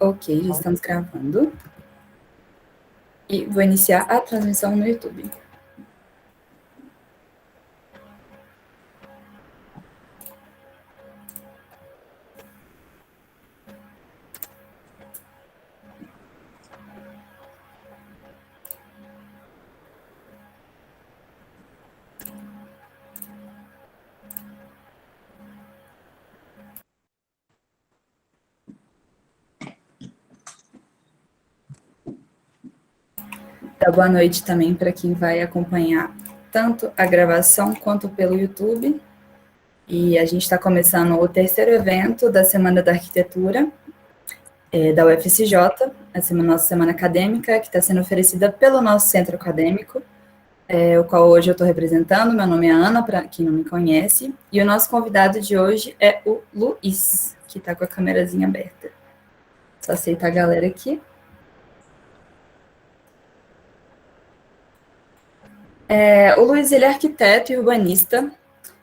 Ok, já estamos gravando. E vou iniciar a transmissão no YouTube. Então, boa noite também para quem vai acompanhar tanto a gravação quanto pelo YouTube. E a gente está começando o terceiro evento da Semana da Arquitetura da UFSJ, nossa semana acadêmica, que está sendo oferecida pelo nosso centro acadêmico, o qual hoje eu estou representando. Meu nome é Ana, para quem não me conhece, e o nosso convidado de hoje é o Luiz, que está com a câmerazinha aberta. Só aceitar a galera aqui. O Luiz, ele é arquiteto e urbanista.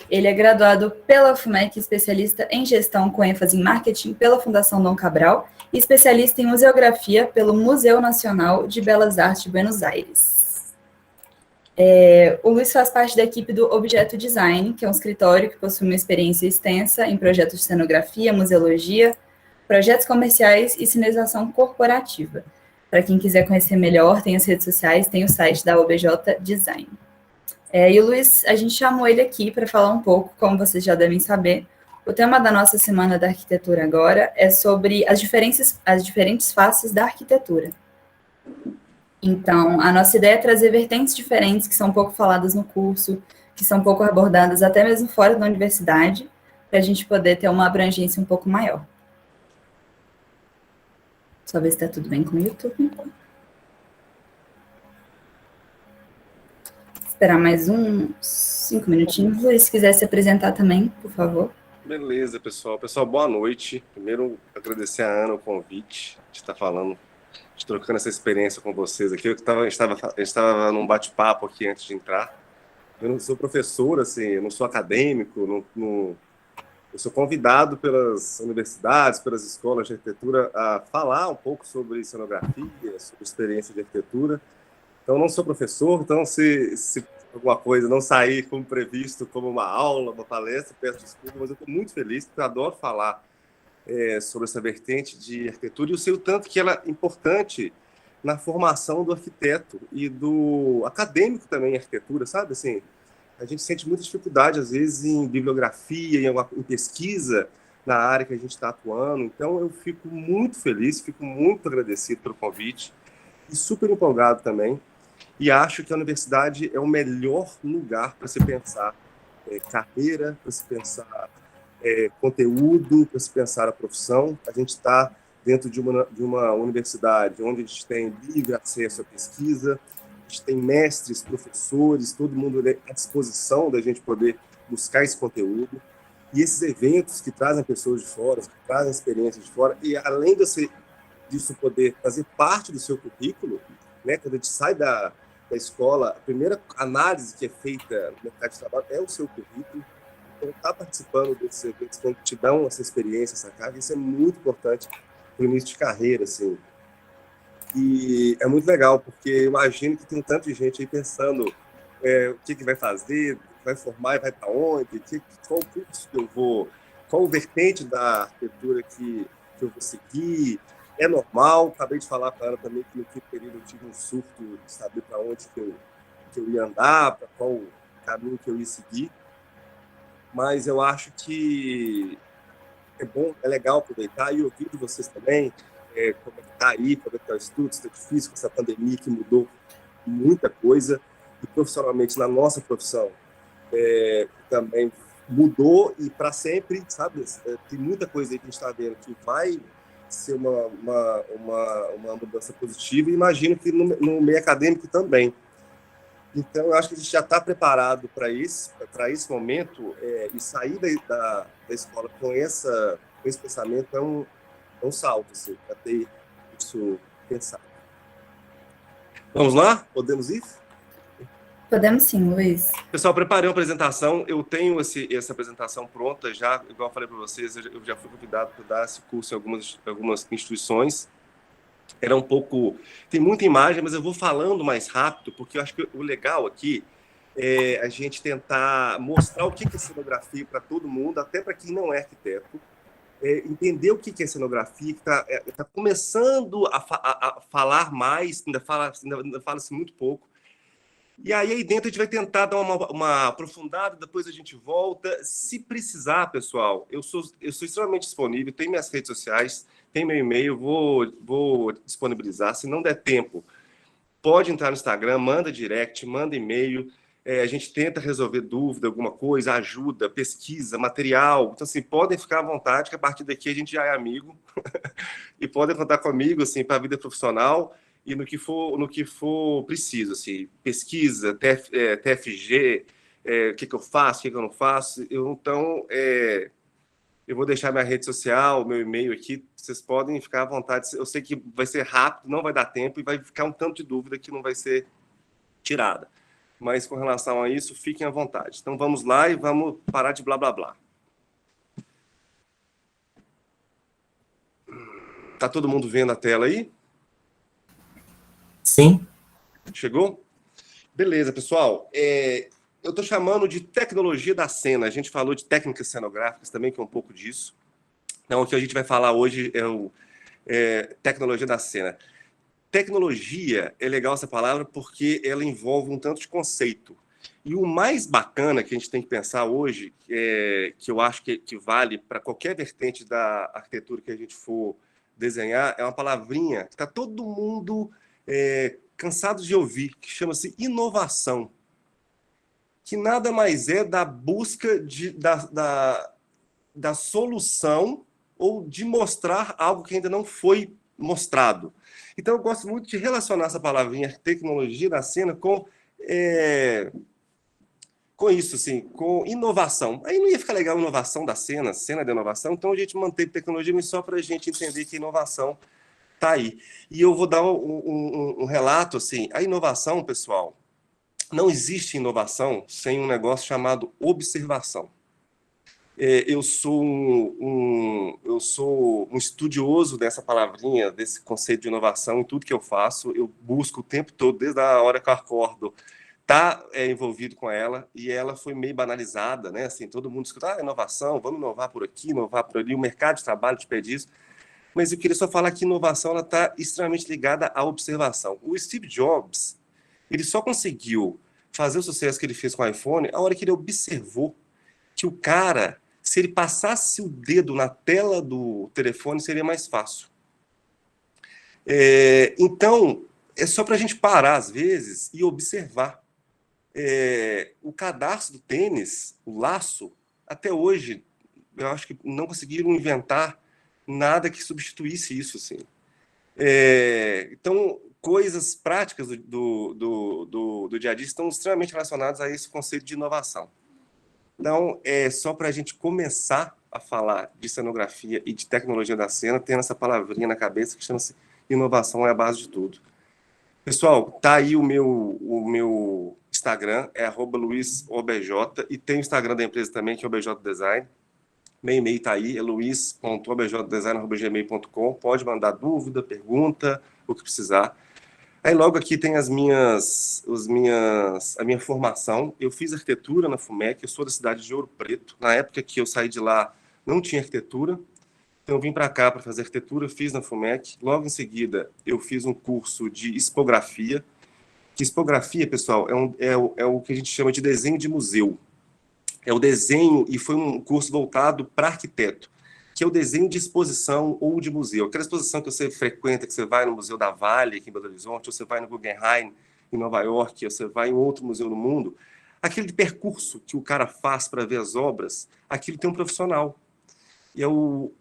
Ele é graduado pela FUMEC, especialista em gestão com ênfase em marketing pela Fundação Dom Cabral e especialista em museografia pelo Museu Nacional de Belas Artes de Buenos Aires. O Luiz faz parte da equipe do Objeto Design, que é um escritório que possui uma experiência extensa em projetos de cenografia, museologia, projetos comerciais e sinalização corporativa. Para quem quiser conhecer melhor, tem as redes sociais, tem o site da OBJ Design. E o Luiz, a gente chamou ele aqui para falar um pouco, como vocês já devem saber, o tema da nossa Semana da Arquitetura agora é sobre as diferentes faces da arquitetura. Então, a nossa ideia é trazer vertentes diferentes que são pouco faladas no curso, que são pouco abordadas até mesmo fora da universidade, para a gente poder ter uma abrangência um pouco maior. Só ver se está tudo bem com o YouTube. Esperar mais uns 5 minutinhos. Luiz, se quiser se apresentar também, por favor. Beleza, pessoal. Pessoal, boa noite. Primeiro, agradecer a Ana o convite de estar falando, de trocando essa experiência com vocês aqui. A gente estava num bate-papo aqui antes de entrar. Eu não sou professor, assim, eu não sou acadêmico, eu sou convidado pelas universidades, pelas escolas de arquitetura a falar um pouco sobre cenografia, sobre experiência de arquitetura. Então, não sou professor, então se alguma coisa não sair como previsto, como uma aula, uma palestra, peço desculpa, mas eu estou muito feliz, porque eu adoro falar sobre essa vertente de arquitetura e eu sei o tanto que ela é importante na formação do arquiteto e do acadêmico também em arquitetura, sabe? Assim, a gente sente muita dificuldade, às vezes, em bibliografia, em pesquisa na área que a gente está atuando. Então, eu fico muito feliz, fico muito agradecido pelo convite e super empolgado também. E acho que a universidade é o melhor lugar para se pensar carreira, para se pensar conteúdo, para se pensar a profissão. A gente está dentro de uma universidade onde a gente tem livre acesso à pesquisa, a gente tem mestres, professores, todo mundo à disposição da gente poder buscar esse conteúdo. E esses eventos que trazem pessoas de fora, que trazem experiências de fora, e além disso poder fazer parte do seu currículo, né, quando a gente sai da escola, a primeira análise que é feita no mercado de trabalho é o seu currículo. Então, estar participando desses eventos, quando te dão essa experiência, essa carga, isso é muito importante para o início de carreira, assim. E é muito legal, porque eu imagino que tem um tanto de gente aí pensando o que vai fazer, vai formar e vai para onde, qual curso que eu vou, qual vertente da arquitetura que eu vou seguir. É normal, acabei de falar para ela também que no quinto período eu tive um surto de saber para onde que eu ia andar, para qual caminho que eu ia seguir. Mas eu acho que é bom, é legal aproveitar e ouvir de vocês também como é que está aí, como é que está o estudo, se está difícil com essa pandemia que mudou muita coisa, e profissionalmente na nossa profissão também mudou e para sempre, sabe? Tem muita coisa aí que a gente está vendo que vai ser uma mudança positiva e imagino que no meio acadêmico também. Então, eu acho que a gente já está preparado para esse momento e sair da escola com esse pensamento é um salto, assim, para ter isso pensado. Vamos lá? Podemos ir? Podemos sim, Luiz. Pessoal, preparei uma apresentação. Eu tenho essa apresentação pronta já, igual eu falei para vocês, eu já fui convidado para dar esse curso em algumas instituições. Era um pouco... Tem muita imagem, mas eu vou falando mais rápido, porque eu acho que o legal aqui é a gente tentar mostrar o que é cenografia para todo mundo, até para quem não é arquiteto, entender o que é cenografia, que está começando a falar mais, ainda fala-se muito pouco. E aí dentro a gente vai tentar dar uma aprofundada, depois a gente volta. Se precisar, pessoal, eu sou extremamente disponível, tem minhas redes sociais, tem meu e-mail, vou disponibilizar. Se não der tempo, pode entrar no Instagram, manda direct, manda e-mail. A gente tenta resolver dúvida, alguma coisa, ajuda, pesquisa, material. Então, assim, podem ficar à vontade, que a partir daqui a gente já é amigo. E podem contar comigo, assim, para a vida profissional e no que for preciso, assim, pesquisa, TFG, o que eu faço, o que eu não faço. Então, eu vou deixar minha rede social, meu e-mail aqui, vocês podem ficar à vontade. Eu sei que vai ser rápido, não vai dar tempo e vai ficar um tanto de dúvida que não vai ser tirada. Mas com relação a isso, fiquem à vontade. Então vamos lá e vamos parar de blá blá blá. Tá todo mundo vendo a tela aí? Sim. Chegou? Beleza, pessoal. Eu estou chamando de tecnologia da cena. A gente falou de técnicas cenográficas também, que é um pouco disso. Então, o que a gente vai falar hoje é tecnologia da cena. Tecnologia, é legal essa palavra porque ela envolve um tanto de conceito. E o mais bacana que a gente tem que pensar hoje, que eu acho que vale para qualquer vertente da arquitetura que a gente for desenhar, é uma palavrinha que está todo mundo cansado de ouvir, que chama-se inovação. Que nada mais é da busca da solução ou de mostrar algo que ainda não foi mostrado. Então, eu gosto muito de relacionar essa palavrinha tecnologia da cena com isso, assim, com inovação. Aí não ia ficar legal inovação da cena de inovação, então a gente manteve tecnologia, mas só para a gente entender que inovação está aí. E eu vou dar um relato, assim, a inovação, pessoal, não existe inovação sem um negócio chamado observação. Eu sou um estudioso dessa palavrinha, desse conceito de inovação em tudo que eu faço. Eu busco o tempo todo, desde a hora que eu acordo, tá envolvido com ela, e ela foi meio banalizada, né? Assim, todo mundo escuta, inovação, vamos inovar por aqui, inovar por ali, o mercado de trabalho te pede isso. Mas eu queria só falar que inovação está extremamente ligada à observação. O Steve Jobs, ele só conseguiu fazer o sucesso que ele fez com o iPhone a hora que ele observou que o cara, se ele passasse o dedo na tela do telefone, seria mais fácil. Então, é só para a gente parar, às vezes, e observar. O cadarço do tênis, o laço, até hoje, eu acho que não conseguiram inventar nada que substituísse isso. Assim. Então, coisas práticas do dia a dia estão extremamente relacionadas a esse conceito de inovação. Então, só para a gente começar a falar de cenografia e de tecnologia da cena, tendo essa palavrinha na cabeça que chama-se inovação é a base de tudo. Pessoal, tá aí o meu Instagram, é @luisobj, e tem o Instagram da empresa também, que é OBJ Design. Meu e-mail está aí, é luis.objdesign@gmail.com. Pode mandar dúvida, pergunta, o que precisar. Aí logo aqui tem a minha formação. Eu fiz arquitetura na FUMEC, eu sou da cidade de Ouro Preto. Na época que eu saí de lá, não tinha arquitetura. Então eu vim para cá para fazer arquitetura, fiz na FUMEC. Logo em seguida, eu fiz um curso de expografia. Que expografia, pessoal, é o que a gente chama de desenho de museu. É o desenho, e foi um curso voltado para arquiteto, que é o desenho de exposição ou de museu. Aquela exposição que você frequenta, que você vai no Museu da Vale, aqui em Belo Horizonte, ou você vai no Guggenheim, em Nova York, ou você vai em outro museu no mundo. Aquele percurso que o cara faz para ver as obras, aquilo tem um profissional. E é o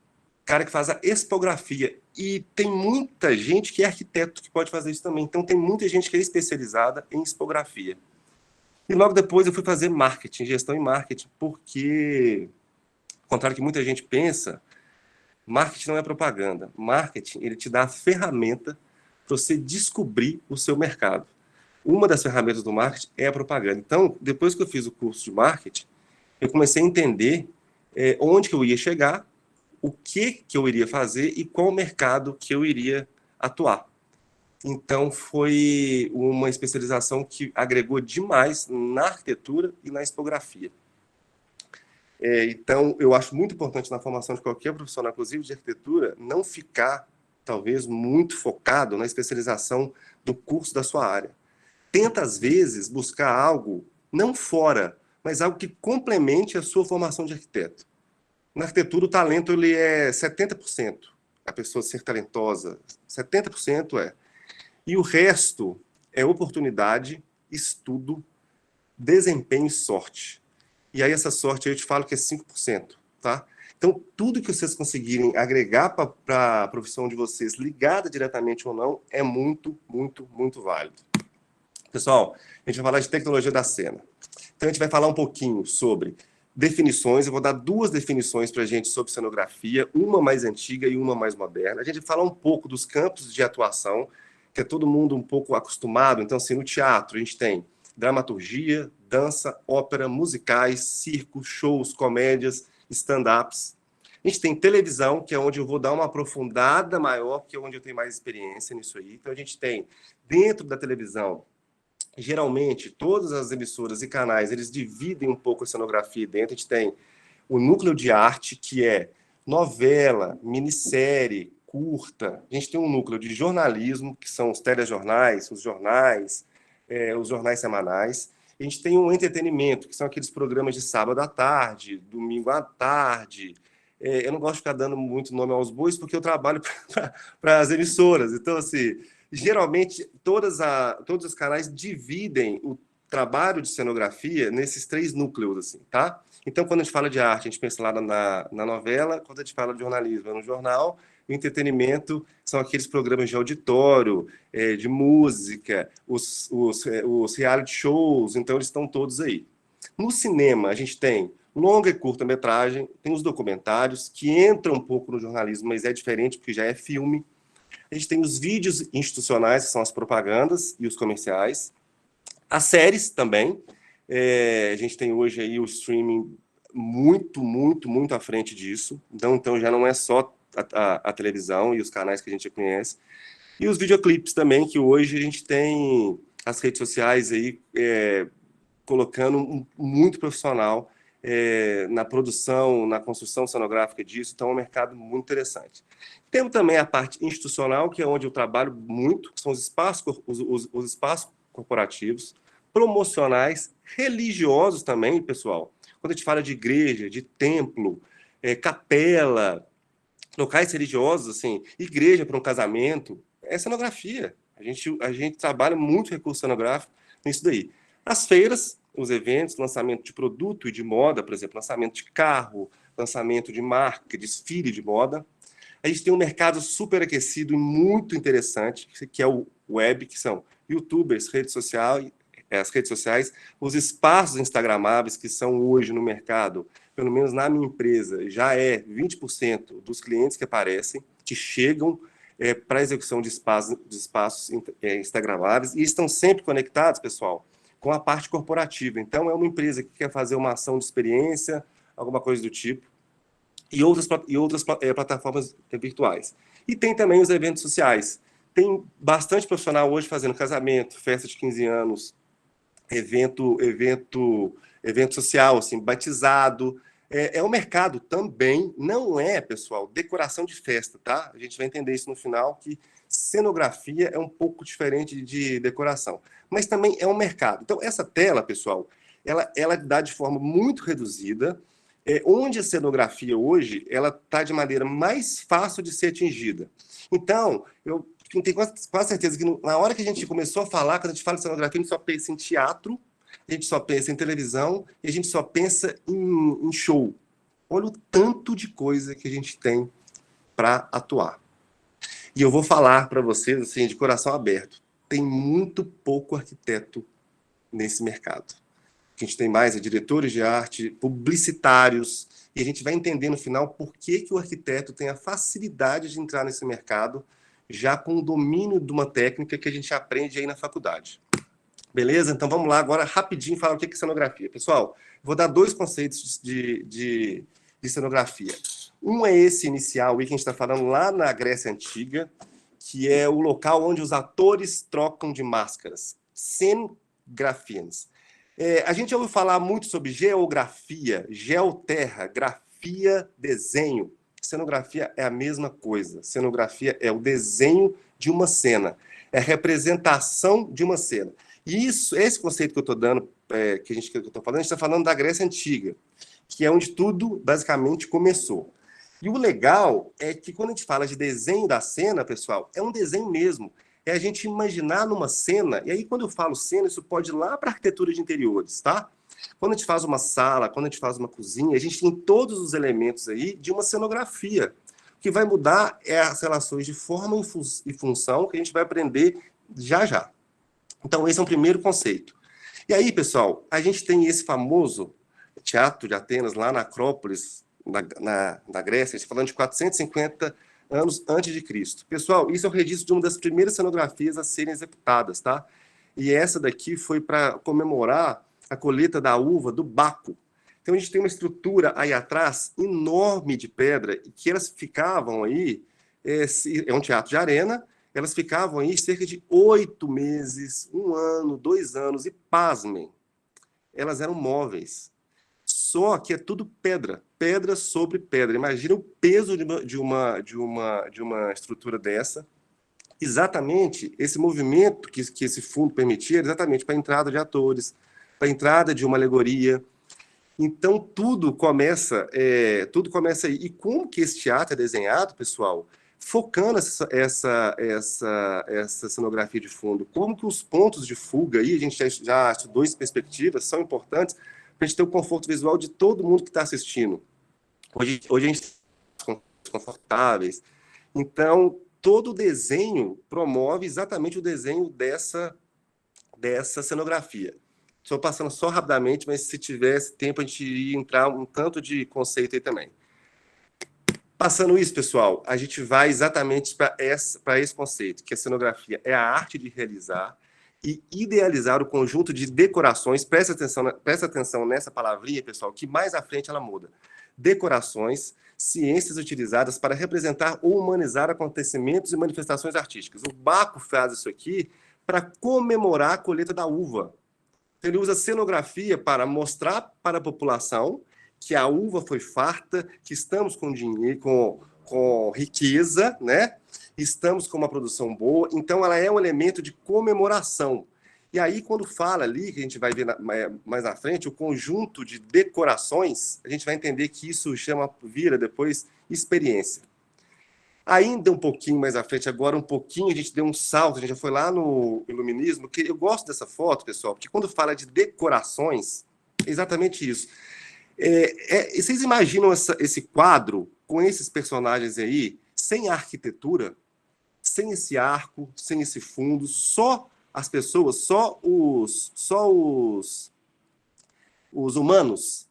cara que faz a expografia. E tem muita gente que é arquiteto que pode fazer isso também. Então, tem muita gente que é especializada em expografia. E logo depois eu fui fazer marketing, gestão em marketing, porque, ao contrário do que muita gente pensa, marketing não é propaganda. Marketing, ele te dá a ferramenta para você descobrir o seu mercado. Uma das ferramentas do marketing é a propaganda. Então, depois que eu fiz o curso de marketing, eu comecei a entender onde que eu ia chegar, o que eu iria fazer e qual mercado que eu iria atuar. Então, foi uma especialização que agregou demais na arquitetura e na expografia. Então, eu acho muito importante na formação de qualquer profissional, inclusive de arquitetura, não ficar, talvez, muito focado na especialização do curso da sua área. Tenta, às vezes, buscar algo, não fora, mas algo que complemente a sua formação de arquiteto. Na arquitetura, o talento ele é 70%. A pessoa ser talentosa, 70% é. E o resto é oportunidade, estudo, desempenho e sorte. E aí essa sorte eu te falo que é 5%, tá? Então, tudo que vocês conseguirem agregar para a profissão de vocês, ligada diretamente ou não, é muito, muito, muito válido. Pessoal, a gente vai falar de tecnologia da cena. Então, a gente vai falar um pouquinho sobre definições. Eu vou dar 2 definições para a gente sobre cenografia, uma mais antiga e uma mais moderna. A gente vai falar um pouco dos campos de atuação, que é todo mundo um pouco acostumado. Então, assim, no teatro, a gente tem dramaturgia, dança, ópera, musicais, circo, shows, comédias, stand-ups. A gente tem televisão, que é onde eu vou dar uma aprofundada maior, que é onde eu tenho mais experiência nisso aí. Então, a gente tem, dentro da televisão, geralmente, todas as emissoras e canais, eles dividem um pouco a cenografia dentro. A gente tem o núcleo de arte, que é novela, minissérie, curta. A gente tem um núcleo de jornalismo, que são os telejornais, os jornais semanais. A gente tem um entretenimento, que são aqueles programas de sábado à tarde, domingo à tarde. Eu não gosto de ficar dando muito nome aos bois, porque eu trabalho para as emissoras. Então, assim, geralmente, todos os canais dividem o trabalho de cenografia nesses 3 núcleos, assim, tá? Então, quando a gente fala de arte, a gente pensa lá na novela. Quando a gente fala de jornalismo, é no jornal. O entretenimento são aqueles programas de auditório, de música, os reality shows. Então, eles estão todos aí. No cinema, a gente tem longa e curta-metragem, tem os documentários, que entram um pouco no jornalismo, mas é diferente, porque já é filme. A gente tem os vídeos institucionais, que são as propagandas e os comerciais. As séries também. A gente tem hoje aí o streaming muito, muito, muito à frente disso. Então já não é só a televisão e os canais que a gente já conhece. E os videoclipes também, que hoje a gente tem as redes sociais aí colocando muito profissional na produção, na construção cenográfica disso. Então é um mercado muito interessante. Temos também a parte institucional, que é onde eu trabalho muito, que são os espaços corporativos, promocionais, religiosos também, pessoal. Quando a gente fala de igreja, de templo, capela, locais religiosos, assim, igreja para um casamento, é cenografia. A gente trabalha muito recurso cenográfico nisso daí. As feiras, os eventos, lançamento de produto e de moda, por exemplo, lançamento de carro, lançamento de marca, desfile de moda. A gente tem um mercado super aquecido e muito interessante, que é o web, que são youtubers, as redes sociais, os espaços instagramáveis, que são hoje no mercado, pelo menos na minha empresa, já é 20% dos clientes que aparecem, que chegam para a execução de espaços instagramáveis, e estão sempre conectados, pessoal, com a parte corporativa. Então, é uma empresa que quer fazer uma ação de experiência, alguma coisa do tipo, e outras plataformas virtuais. E tem também os eventos sociais. Tem bastante profissional hoje fazendo casamento, festa de 15 anos, evento social, assim, batizado. É um mercado também, não é, pessoal, decoração de festa, tá? A gente vai entender isso no final, que cenografia é um pouco diferente de decoração. Mas também é um mercado. Então, essa tela, pessoal, ela dá de forma muito reduzida, onde a cenografia hoje, ela está de maneira mais fácil de ser atingida. Então, eu tenho quase certeza que na hora que a gente começou a falar, quando a gente fala de cenografia, a gente só pensa em teatro, a gente só pensa em televisão e a gente só pensa em show. Olha o tanto de coisa que a gente tem para atuar. E eu vou falar para vocês, assim, de coração aberto, tem muito pouco arquiteto nesse mercado. A gente tem mais diretores de arte, publicitários, e a gente vai entender no final por que o arquiteto tem a facilidade de entrar nesse mercado já com o domínio de uma técnica que a gente aprende aí na faculdade. Beleza? Então vamos lá agora rapidinho falar o que é cenografia. Pessoal, vou dar dois conceitos de cenografia. Um é esse inicial, que a gente está falando lá na Grécia Antiga, que é o local onde os atores trocam de máscaras. Cenographians. A gente já ouviu falar muito sobre geografia, geoterra, grafia, desenho. Cenografia é a mesma coisa. Cenografia é o desenho de uma cena, é a representação de uma cena. E esse conceito que eu estou dando, que eu estou falando, a gente está falando da Grécia Antiga, que é onde tudo basicamente começou. E o legal é que quando a gente fala de desenho da cena, pessoal, é um desenho mesmo. É a gente imaginar numa cena, e aí quando eu falo cena, isso pode ir lá para a arquitetura de interiores, tá? Quando a gente faz uma sala, quando a gente faz uma cozinha, a gente tem todos os elementos aí de uma cenografia. O que vai mudar é as relações de forma e função que a gente vai aprender já já. Então, esse é um primeiro conceito. E aí, pessoal, a gente tem esse famoso teatro de Atenas, lá na Acrópolis, na Grécia, a gente está falando de 450 anos antes de Cristo. Pessoal, isso é o registro de uma das primeiras cenografias a serem executadas, tá? E essa daqui foi para comemorar a colheita da uva do Baco. Então, a gente tem uma estrutura aí atrás enorme de pedra, que elas ficavam aí, é um teatro de arena, elas ficavam aí cerca de 8 meses, 1 ano, 2 anos, e pasmem, elas eram móveis. Só que é tudo pedra, pedra sobre pedra. Imagina o peso de uma estrutura dessa. Exatamente esse movimento que esse fundo permitia, era exatamente para a entrada de atores, para a entrada de uma alegoria. Então, tudo começa aí. E como que esse teatro é desenhado, pessoal? Focando essa cenografia de fundo. Como que os pontos de fuga aí, a gente já estudou em perspectivas, são importantes para a gente ter o conforto visual de todo mundo que está assistindo. Hoje a gente está confortáveis. Então, todo o desenho promove exatamente o desenho dessa cenografia. Estou passando só rapidamente, mas se tivesse tempo, a gente iria entrar um tanto de conceito aí também. Passando isso, pessoal, a gente vai exatamente para esse conceito, que a cenografia é a arte de realizar e idealizar o conjunto de decorações. Presta atenção nessa palavrinha, pessoal, que mais à frente ela muda. Decorações, ciências utilizadas para representar ou humanizar acontecimentos e manifestações artísticas. O Baco faz isso aqui para comemorar a colheita da uva. Ele usa cenografia para mostrar para a população que a uva foi farta, que estamos com dinheiro, com riqueza, né? Estamos com uma produção boa. Então, ela é um elemento de comemoração. E aí, quando fala ali, que a gente vai ver mais na frente, o conjunto de decorações, a gente vai entender que isso vira depois experiência. Ainda um pouquinho mais à frente, agora um pouquinho, a gente deu um salto, a gente já foi lá no iluminismo, que eu gosto dessa foto, pessoal, porque quando fala de decorações, é exatamente isso. Vocês imaginam esse quadro com esses personagens aí, sem arquitetura, sem esse arco, sem esse fundo, só as pessoas, só os humanos?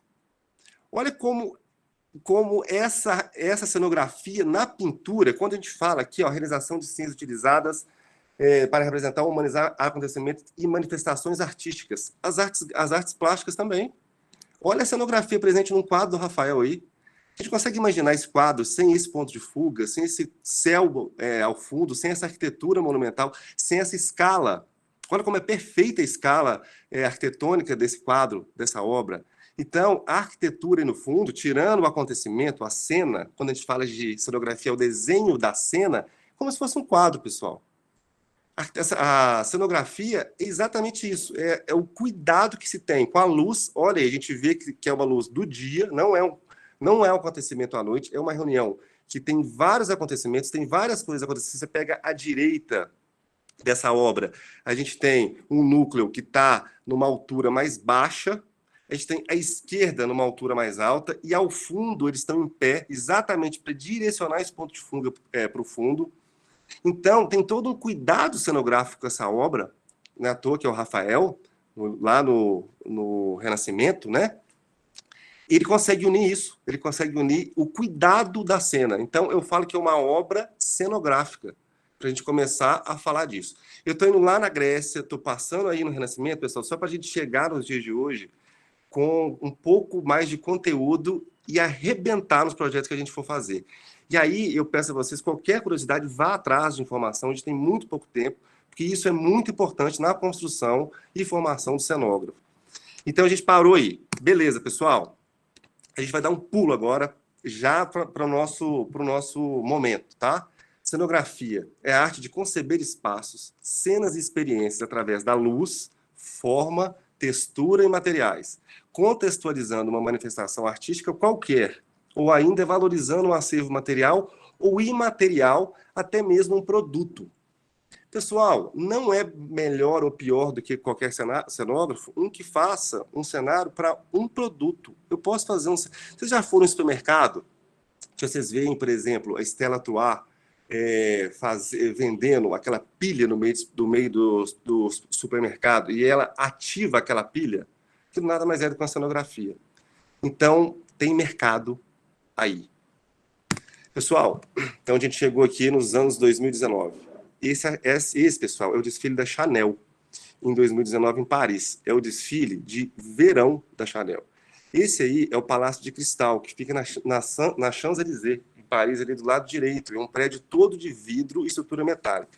Olha como essa cenografia na pintura, quando a gente fala aqui, ó, realização de ciências utilizadas para representar ou humanizar acontecimentos e manifestações artísticas. As artes plásticas também. Olha a cenografia presente num quadro do Rafael aí. A gente consegue imaginar esse quadro sem esse ponto de fuga, sem esse céu ao fundo, sem essa arquitetura monumental, sem essa escala. Olha como é perfeita a escala arquitetônica desse quadro, dessa obra. Então, a arquitetura aí no fundo, tirando o acontecimento, a cena, quando a gente fala de cenografia, é o desenho da cena, como se fosse um quadro, pessoal. A cenografia é exatamente isso, é o cuidado que se tem com a luz. Olha aí, a gente vê que é uma luz do dia, não é um acontecimento à noite, é uma reunião que tem vários acontecimentos, tem várias coisas acontecendo. Você pega à direita dessa obra, a gente tem um núcleo que está numa altura mais baixa, a gente tem a esquerda numa altura mais alta, e ao fundo eles estão em pé, exatamente para direcionar esse ponto de fuga para o fundo. Então, tem todo um cuidado cenográfico com essa obra, não é à toa que é o Rafael, lá no Renascimento, né? Ele consegue unir isso, ele consegue unir o cuidado da cena. Então, eu falo que é uma obra cenográfica. para a gente começar a falar disso. Eu estou indo lá na Grécia, estou passando aí no Renascimento, pessoal, só para a gente chegar nos dias de hoje com um pouco mais de conteúdo e arrebentar nos projetos que a gente for fazer. E aí, eu peço a vocês, qualquer curiosidade, vá atrás de informação, a gente tem muito pouco tempo, porque isso é muito importante na construção e formação do cenógrafo. Então, a gente parou aí. Beleza, pessoal? A gente vai dar um pulo agora, já para o nosso momento, tá? Cenografia é a arte de conceber espaços, cenas e experiências através da luz, forma, textura e materiais, contextualizando uma manifestação artística qualquer, ou ainda valorizando um acervo material ou imaterial, até mesmo um produto. Pessoal, não é melhor ou pior do que qualquer cenógrafo um que faça um cenário para um produto. Eu posso fazer um... Vocês já foram no supermercado? Vocês veem, por exemplo, a Stella Artois vendendo aquela pilha no meio do supermercado e ela ativa aquela pilha, que nada mais é do que uma cenografia. Então, tem mercado aí. Pessoal, então a gente chegou aqui nos anos 2019. Esse, pessoal, é o desfile da Chanel, em 2019, em Paris. É o desfile de verão da Chanel. Esse aí é o Palácio de Cristal, que fica na Champs-Élysées, em Paris, ali do lado direito. É um prédio todo de vidro e estrutura metálica.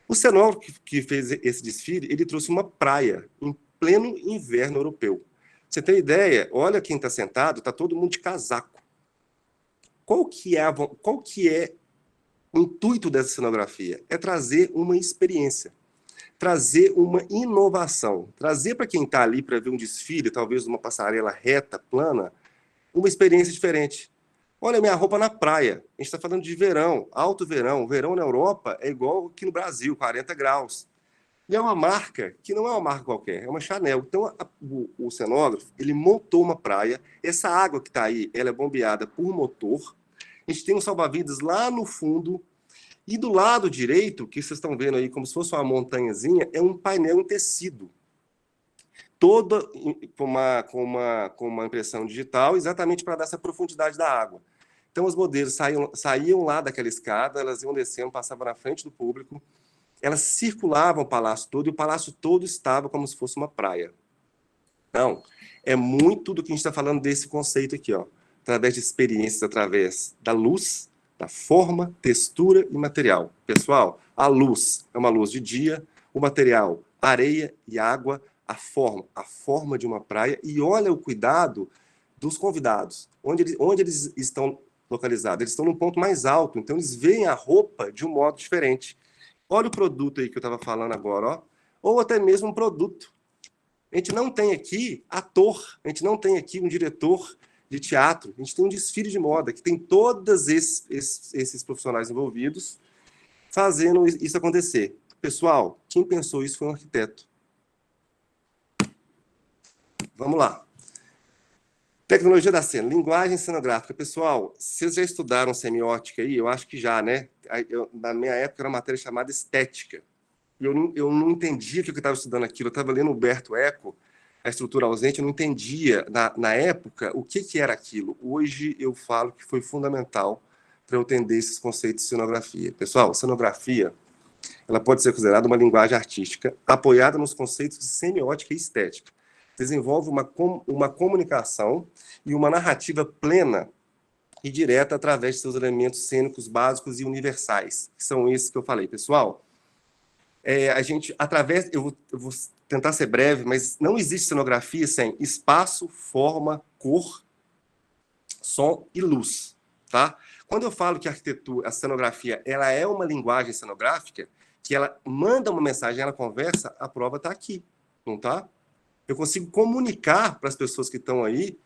O cenógrafo que fez esse desfile, ele trouxe uma praia em pleno inverno europeu. Você tem ideia? Olha quem está sentado, está todo mundo de casaco. Qual que é o intuito dessa cenografia? É trazer uma experiência, trazer uma inovação, trazer para quem está ali para ver um desfile, talvez uma passarela reta, plana, uma experiência diferente. Olha, minha roupa na praia. A gente está falando de verão, alto verão. Verão na Europa é igual aqui no Brasil, 40 graus. E é uma marca que não é uma marca qualquer, é uma Chanel. Então, o cenógrafo, ele montou uma praia. Essa água que está aí, ela é bombeada por motor. A gente tem um salva-vidas lá no fundo. E do lado direito, que vocês estão vendo aí como se fosse uma montanhazinha, é um painel em tecido. Toda com uma impressão digital, exatamente para dar essa profundidade da água. Então, os modelos saíam lá daquela escada, elas iam descendo, passavam na frente do público, elas circulavam o palácio todo, e o palácio todo estava como se fosse uma praia. Então, é muito do que a gente está falando desse conceito aqui, ó, através de experiências, através da luz, da forma, textura e material. Pessoal, a luz é uma luz de dia, o material, areia e água, a forma de uma praia, e olha o cuidado dos convidados. Onde eles estão localizados? Eles estão num ponto mais alto, então eles veem a roupa de um modo diferente. Olha o produto aí que eu estava falando agora, ó. Ou até mesmo um produto. A gente não tem aqui ator, a gente não tem aqui um diretor de teatro, a gente tem um desfile de moda, que tem todos esses profissionais envolvidos fazendo isso acontecer. Pessoal, quem pensou isso foi um arquiteto. Vamos lá. Tecnologia da cena, linguagem cenográfica. Pessoal, vocês já estudaram semiótica aí? Eu acho que já, né? Na minha época era uma matéria chamada estética. E eu não entendia o que eu estava estudando aquilo. Eu estava lendo Humberto Eco, A Estrutura Ausente, eu não entendia, na época, o que era aquilo. Hoje eu falo que foi fundamental para eu entender esses conceitos de cenografia. Pessoal, cenografia, ela pode ser considerada uma linguagem artística apoiada nos conceitos de semiótica e estética. Desenvolve uma comunicação e uma narrativa plena e direta através de seus elementos cênicos básicos e universais, que são esses que eu falei. Pessoal, eu vou tentar ser breve, mas não existe cenografia sem espaço, forma, cor, som e luz, tá? Quando eu falo que a cenografia, ela é uma linguagem cenográfica, que ela manda uma mensagem, ela conversa, a prova está aqui, não tá? Eu consigo comunicar para as pessoas que estão aí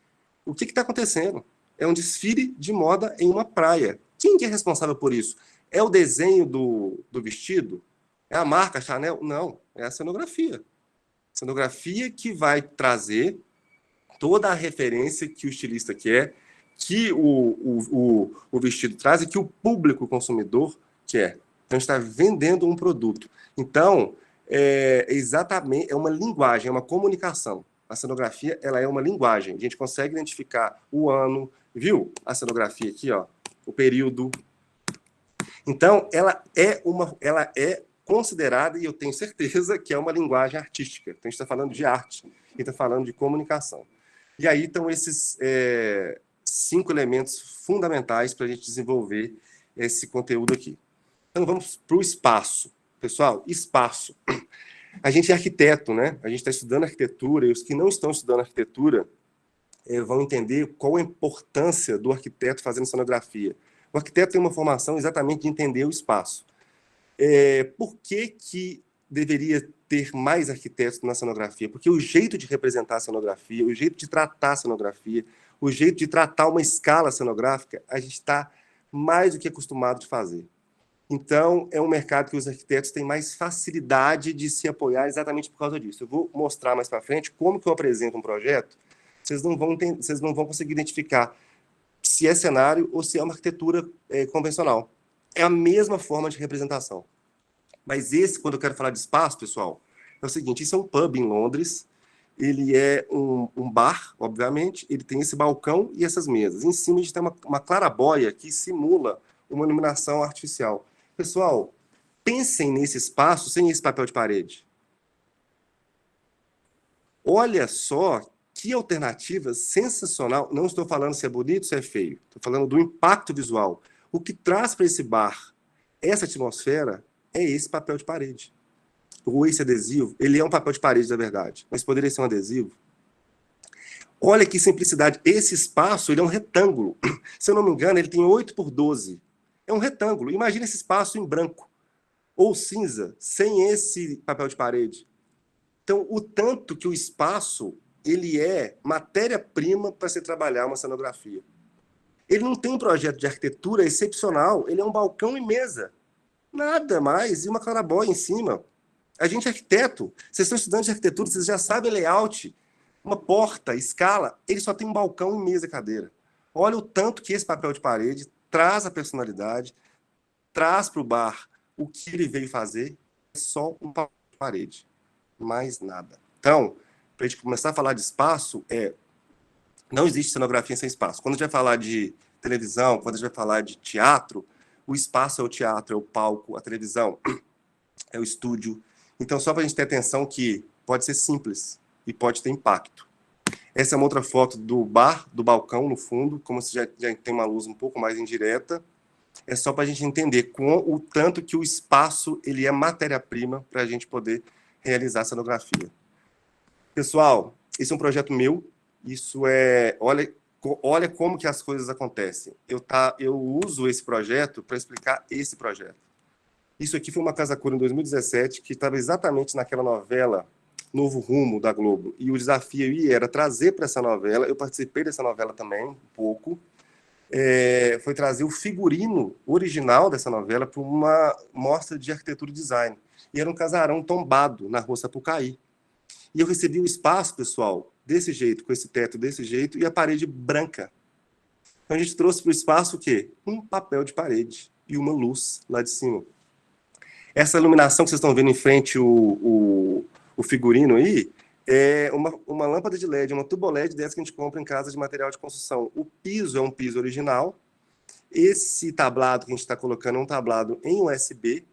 o que está acontecendo. É um desfile de moda em uma praia. Quem que é responsável por isso? É o desenho do vestido? É a marca Chanel? Não, é a cenografia. Cenografia que vai trazer toda a referência que o estilista quer, que o vestido traz e que o público consumidor quer. Então, a gente está vendendo um produto. Então, exatamente, é uma linguagem, é uma comunicação. A cenografia, ela é uma linguagem. A gente consegue identificar o ano, viu? A cenografia aqui, ó, o período. Então, ela é considerada, e eu tenho certeza que é uma linguagem artística. Então, a gente está falando de arte, e está falando de comunicação. E aí estão esses 5 elementos fundamentais para a gente desenvolver esse conteúdo aqui. Então, vamos para o espaço. Pessoal, espaço. A gente é arquiteto, né? A gente está estudando arquitetura, e os que não estão estudando arquitetura vão entender qual a importância do arquiteto fazendo cenografia. O arquiteto tem uma formação exatamente de entender o espaço. Por que deveria ter mais arquitetos na cenografia? Porque o jeito de representar a cenografia, o jeito de tratar a cenografia, o jeito de tratar uma escala cenográfica, a gente está mais do que acostumado de fazer. Então, é um mercado que os arquitetos têm mais facilidade de se apoiar exatamente por causa disso. Eu vou mostrar mais para frente como que eu apresento um projeto, vocês não vão conseguir identificar se é cenário ou se é uma arquitetura convencional. É a mesma forma de representação. Mas quando eu quero falar de espaço, pessoal, é o seguinte, isso é um pub em Londres, ele é um bar, obviamente, ele tem esse balcão e essas mesas. Em cima a gente tem uma claraboia que simula uma iluminação artificial. Pessoal, pensem nesse espaço sem esse papel de parede. Olha só que alternativa sensacional. Não estou falando se é bonito, se é feio. Estou falando do impacto visual. O que traz para esse bar essa atmosfera é esse papel de parede. Ou esse adesivo, ele é um papel de parede, na verdade, mas poderia ser um adesivo. Olha que simplicidade. Esse espaço, ele é um retângulo. Se eu não me engano, ele tem 8 por 12. É um retângulo. Imagina esse espaço em branco ou cinza, sem esse papel de parede. Então, o tanto que o espaço ele é matéria-prima para se trabalhar uma cenografia. Ele não tem um projeto de arquitetura excepcional, ele é um balcão e mesa. Nada mais, e uma claraboia em cima. A gente é arquiteto, vocês estão estudando de arquitetura, vocês já sabem layout, uma porta, escala, ele só tem um balcão e mesa e cadeira. Olha o tanto que esse papel de parede traz a personalidade, traz para o bar o que ele veio fazer, é só um papel de parede, mais nada. Então, para a gente começar a falar de espaço, não existe cenografia sem espaço. Quando a gente vai falar de televisão, quando a gente vai falar de teatro, o espaço é o teatro, é o palco, a televisão é o estúdio. Então, só para a gente ter atenção que pode ser simples e pode ter impacto. Essa é uma outra foto do bar, do balcão no fundo, como se já tem uma luz um pouco mais indireta. É só para a gente entender com o tanto que o espaço ele é matéria-prima para a gente poder realizar a cenografia. Pessoal, esse é um projeto meu. Isso olha como que as coisas acontecem. Eu uso esse projeto para explicar esse projeto. Isso aqui foi uma Casa Cor em 2017, que estava exatamente naquela novela Novo Rumo, da Globo. E o desafio aí era trazer para essa novela, eu participei dessa novela também, um pouco, foi trazer o figurino original dessa novela para uma mostra de arquitetura e design. E era um casarão tombado na rua Sapucaí. E eu recebi o espaço, pessoal, desse jeito, com esse teto desse jeito, e a parede branca. Então a gente trouxe para o espaço o quê? Um papel de parede e uma luz lá de cima. Essa iluminação que vocês estão vendo em frente o figurino aí, é uma lâmpada de LED, uma tubo LED dessa que a gente compra em casa de material de construção. O piso é um piso original. Esse tablado que a gente está colocando é um tablado em USB.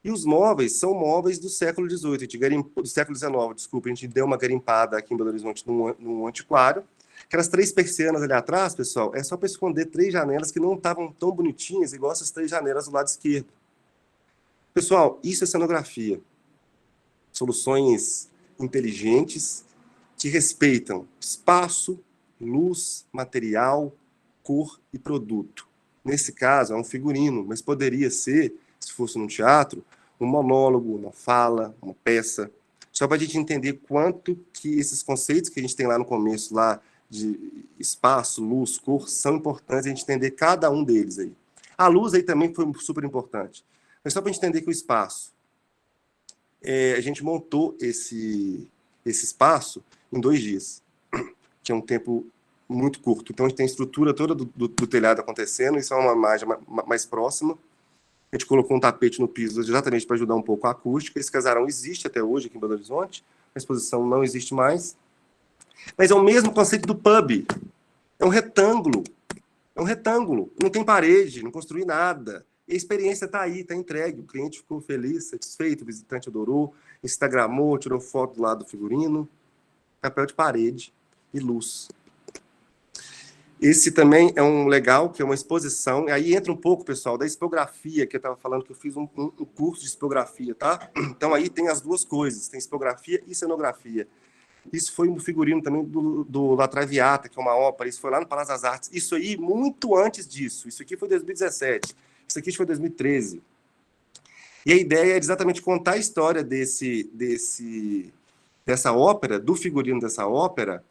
E os móveis são móveis do século XVIII, do século XIX, desculpa, a gente deu uma garimpada aqui em Belo Horizonte num antiquário. Aquelas 3 persianas ali atrás, pessoal, é só para esconder 3 janelas que não estavam tão bonitinhas igual essas 3 janelas do lado esquerdo. Pessoal, isso é cenografia. Soluções inteligentes que respeitam espaço, luz, material, cor e produto. Nesse caso, é um figurino, mas poderia ser, se fosse num teatro, um monólogo, uma fala, uma peça. Só para a gente entender quanto que esses conceitos que a gente tem lá no começo, lá de espaço, luz, cor, são importantes, a gente entender cada um deles aí. A luz aí também foi super importante. Mas só para a gente entender que o espaço, a gente montou esse espaço em 2 dias, que é um tempo muito curto. Então, a gente tem a estrutura toda do telhado acontecendo, isso é uma imagem mais próxima. A gente colocou um tapete no piso exatamente para ajudar um pouco a acústica. Esse casarão existe até hoje aqui em Belo Horizonte, a exposição não existe mais. Mas é o mesmo conceito do pub. É um retângulo. É um retângulo. Não tem parede, não construí nada. E a experiência está aí, está entregue. O cliente ficou feliz, satisfeito, o visitante adorou, instagramou, tirou foto do lado do figurino, papel de parede e luz. Esse também é um legal, que é uma exposição. Aí entra um pouco, pessoal, da expografia, que eu estava falando que eu fiz um curso de expografia, tá? Então aí tem as duas coisas, tem expografia e cenografia. Isso foi um figurino também do La Traviata, que é uma ópera, isso foi lá no Palácio das Artes. Isso aí, muito antes disso. Isso aqui foi 2017, isso aqui foi 2013. E a ideia é exatamente contar a história dessa ópera, do figurino dessa ópera,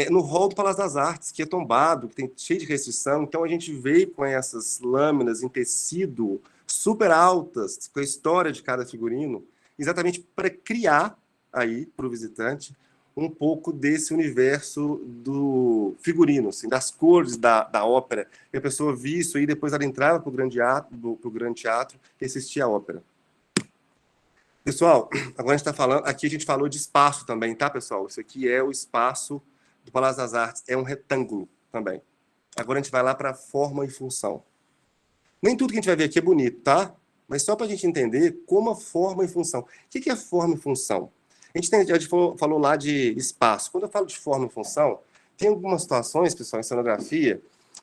no hall do Palácio das Artes, que é tombado, que tem cheio de restrição. Então a gente veio com essas lâminas em tecido super altas, com a história de cada figurino, exatamente para criar aí para o visitante um pouco desse universo do figurino, assim, das cores da ópera. E a pessoa via isso aí, depois ela entrava para o grande teatro e assistia a ópera. Pessoal, agora a gente está falando, aqui a gente falou de espaço também, tá, pessoal? Isso aqui é o espaço do Palácio das Artes, é um retângulo também. Agora a gente vai lá para forma e função. Nem tudo que a gente vai ver aqui é bonito, tá? Mas só para a gente entender como a forma e função. O que é forma e função? A gente falou lá de espaço. Quando eu falo de forma e função, tem algumas situações, pessoal, em cenografia,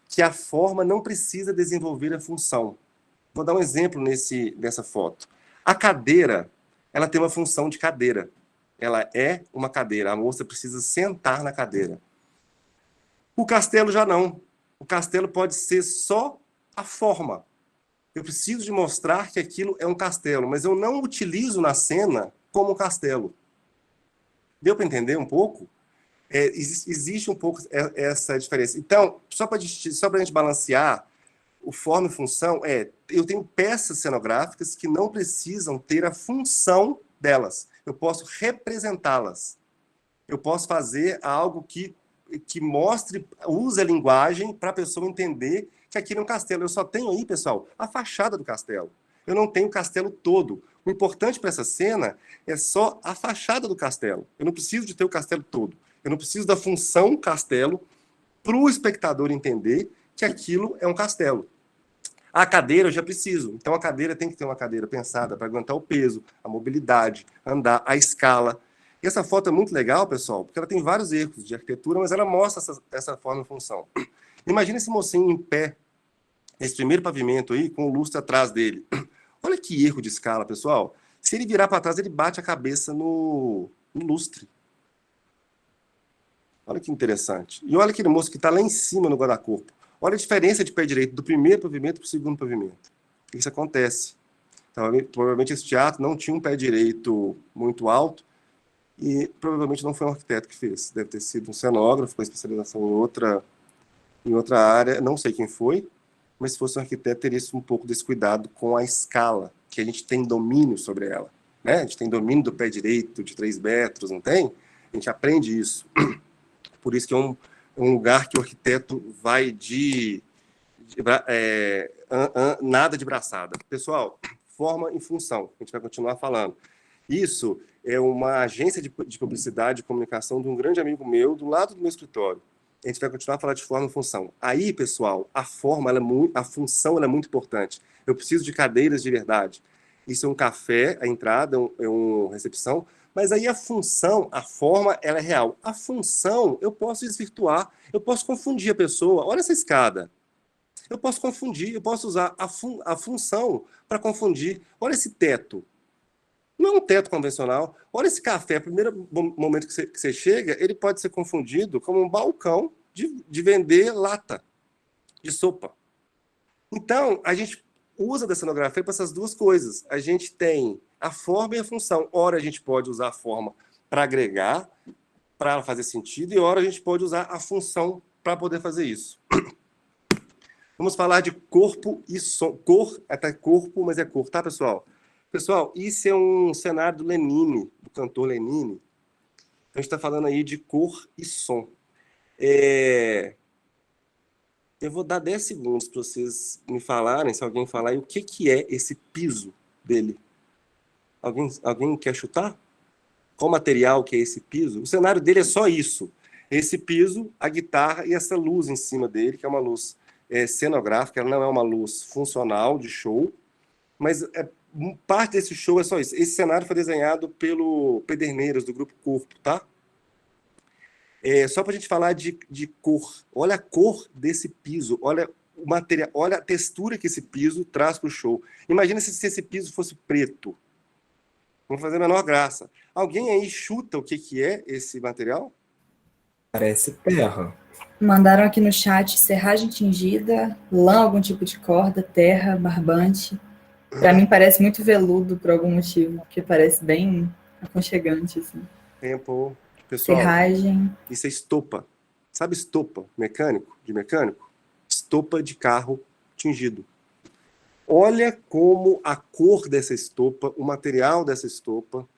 que a forma não precisa desenvolver a função. Vou dar um exemplo nessa foto. A cadeira, ela tem uma função de cadeira. Ela é uma cadeira. A moça precisa sentar na cadeira. O castelo já não. O castelo pode ser só a forma. Eu preciso de mostrar que aquilo é um castelo, mas eu não utilizo na cena como um castelo. Deu para entender um pouco? Existe um pouco essa diferença. Então, só para a gente balancear, o forma e função eu tenho peças cenográficas que não precisam ter a função delas. Eu posso representá-las. Eu posso fazer algo que mostre, use a linguagem para a pessoa entender que aquilo é um castelo. Eu só tenho aí, pessoal, a fachada do castelo. Eu não tenho o castelo todo. O importante para essa cena é só a fachada do castelo. Eu não preciso de ter o castelo todo. Eu não preciso da função castelo para o espectador entender que aquilo é um castelo. A cadeira eu já preciso. Então a cadeira tem que ter uma cadeira pensada para aguentar o peso, a mobilidade, andar, a escala. E essa foto é muito legal, pessoal, porque ela tem vários erros de arquitetura, mas ela mostra essa forma e função. Imagina esse mocinho em pé, nesse primeiro pavimento aí, com o lustre atrás dele. Olha que erro de escala, pessoal. Se ele virar para trás, ele bate a cabeça no lustre. Olha que interessante. E olha aquele moço que está lá em cima no guarda-corpo. Olha a diferença de pé direito do primeiro pavimento para o segundo pavimento. Isso acontece. Então, provavelmente esse teatro não tinha um pé direito muito alto e provavelmente não foi um arquiteto que fez. Deve ter sido um cenógrafo com especialização em outra área. Não sei quem foi, mas se fosse um arquiteto, teria um pouco desse cuidado com a escala, que a gente tem domínio sobre ela. Né? A gente tem domínio do pé direito de 3 metros, não tem? A gente aprende isso. Por isso que é um lugar que o arquiteto vai nada de braçada. Pessoal, forma e função, a gente vai continuar falando. Isso é uma agência de publicidade e comunicação de um grande amigo meu, do lado do meu escritório. A gente vai continuar a falar de forma e função. Aí, pessoal, a função é muito importante. Eu preciso de cadeiras de verdade. Isso é um café, a entrada é uma recepção, mas aí a função, a forma, ela é real. A função, eu posso desvirtuar, eu posso confundir a pessoa. Olha essa escada. Eu posso confundir, eu posso usar a função para confundir. Olha esse teto. Não é um teto convencional. Olha esse café. Primeiro momento que você chega, ele pode ser confundido como um balcão de vender lata de sopa. Então, a gente usa da cenografia para essas duas coisas. A gente tem a forma e a função. Ora, a gente pode usar a forma para agregar, para fazer sentido, e ora, a gente pode usar a função para poder fazer isso. Vamos falar de corpo e som. Cor, até corpo, mas é cor, tá, pessoal? Pessoal, isso é um cenário do Lenine, do cantor Lenine. Então, a gente está falando aí de cor e som. Eu vou dar 10 segundos para vocês me falarem, se alguém falar, o que é esse piso dele. Alguém quer chutar? Qual material que é esse piso? O cenário dele é só isso. Esse piso, a guitarra e essa luz em cima dele, que é uma luz cenográfica, ela não é uma luz funcional de show, mas parte desse show é só isso. Esse cenário foi desenhado pelo Pederneiras, do Grupo Corpo, tá? Só para a gente falar de cor. Olha a cor desse piso, olha o material, olha a textura que esse piso traz para o show. Imagina se esse piso fosse preto. Não fazer a menor graça. Alguém aí chuta o que é esse material? Parece terra. Mandaram aqui no chat serragem tingida, lã, algum tipo de corda, terra, barbante. Para mim parece muito veludo por algum motivo, porque parece bem aconchegante, assim. Tempo. Pessoal, Serragem. isso é estopa. Sabe estopa mecânico, de mecânico? Estopa de carro tingido. Olha como a cor dessa estopa, o material dessa estopa,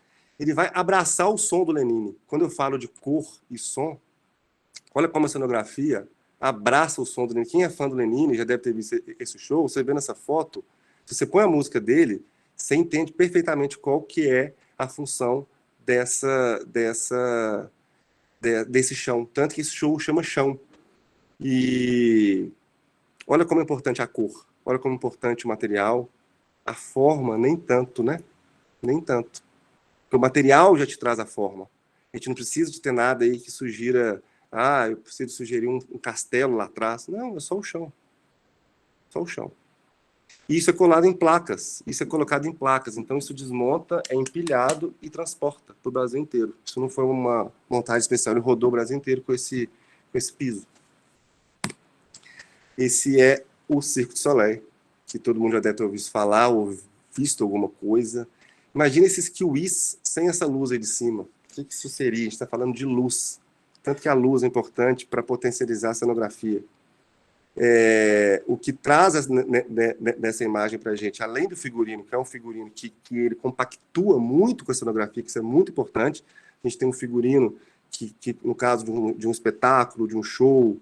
ele vai abraçar o som do Lenine. Quando eu falo de cor e som, olha como a cenografia abraça o som do Lenine. Quem é fã do Lenine já deve ter visto esse show. Você vê nessa foto, se você põe a música dele, você entende perfeitamente qual que é a função desse chão. Tanto que esse show chama chão. E olha como é importante a cor. Olha como é importante o material. A forma, nem tanto, né? Nem tanto. Porque o material já te traz a forma. A gente não precisa de ter nada aí que sugira... eu preciso sugerir um castelo lá atrás. Não, é só o chão. Só o chão. E isso é colado em placas. Isso é colocado em placas. Então, isso desmonta, é empilhado e transporta para o Brasil inteiro. Isso não foi uma montagem especial. Ele rodou o Brasil inteiro com esse piso. Esse é o Cirque du Soleil, que todo mundo já deve ter ouvido falar ou visto alguma coisa. Imagina esses kiwis sem essa luz aí de cima. O que isso seria? A gente está falando de luz. Tanto que a luz é importante para potencializar a cenografia. O que traz nessa imagem para a gente, além do figurino, que é um figurino que ele compactua muito com a cenografia, que isso é muito importante. A gente tem um figurino que no caso de um espetáculo, de um show,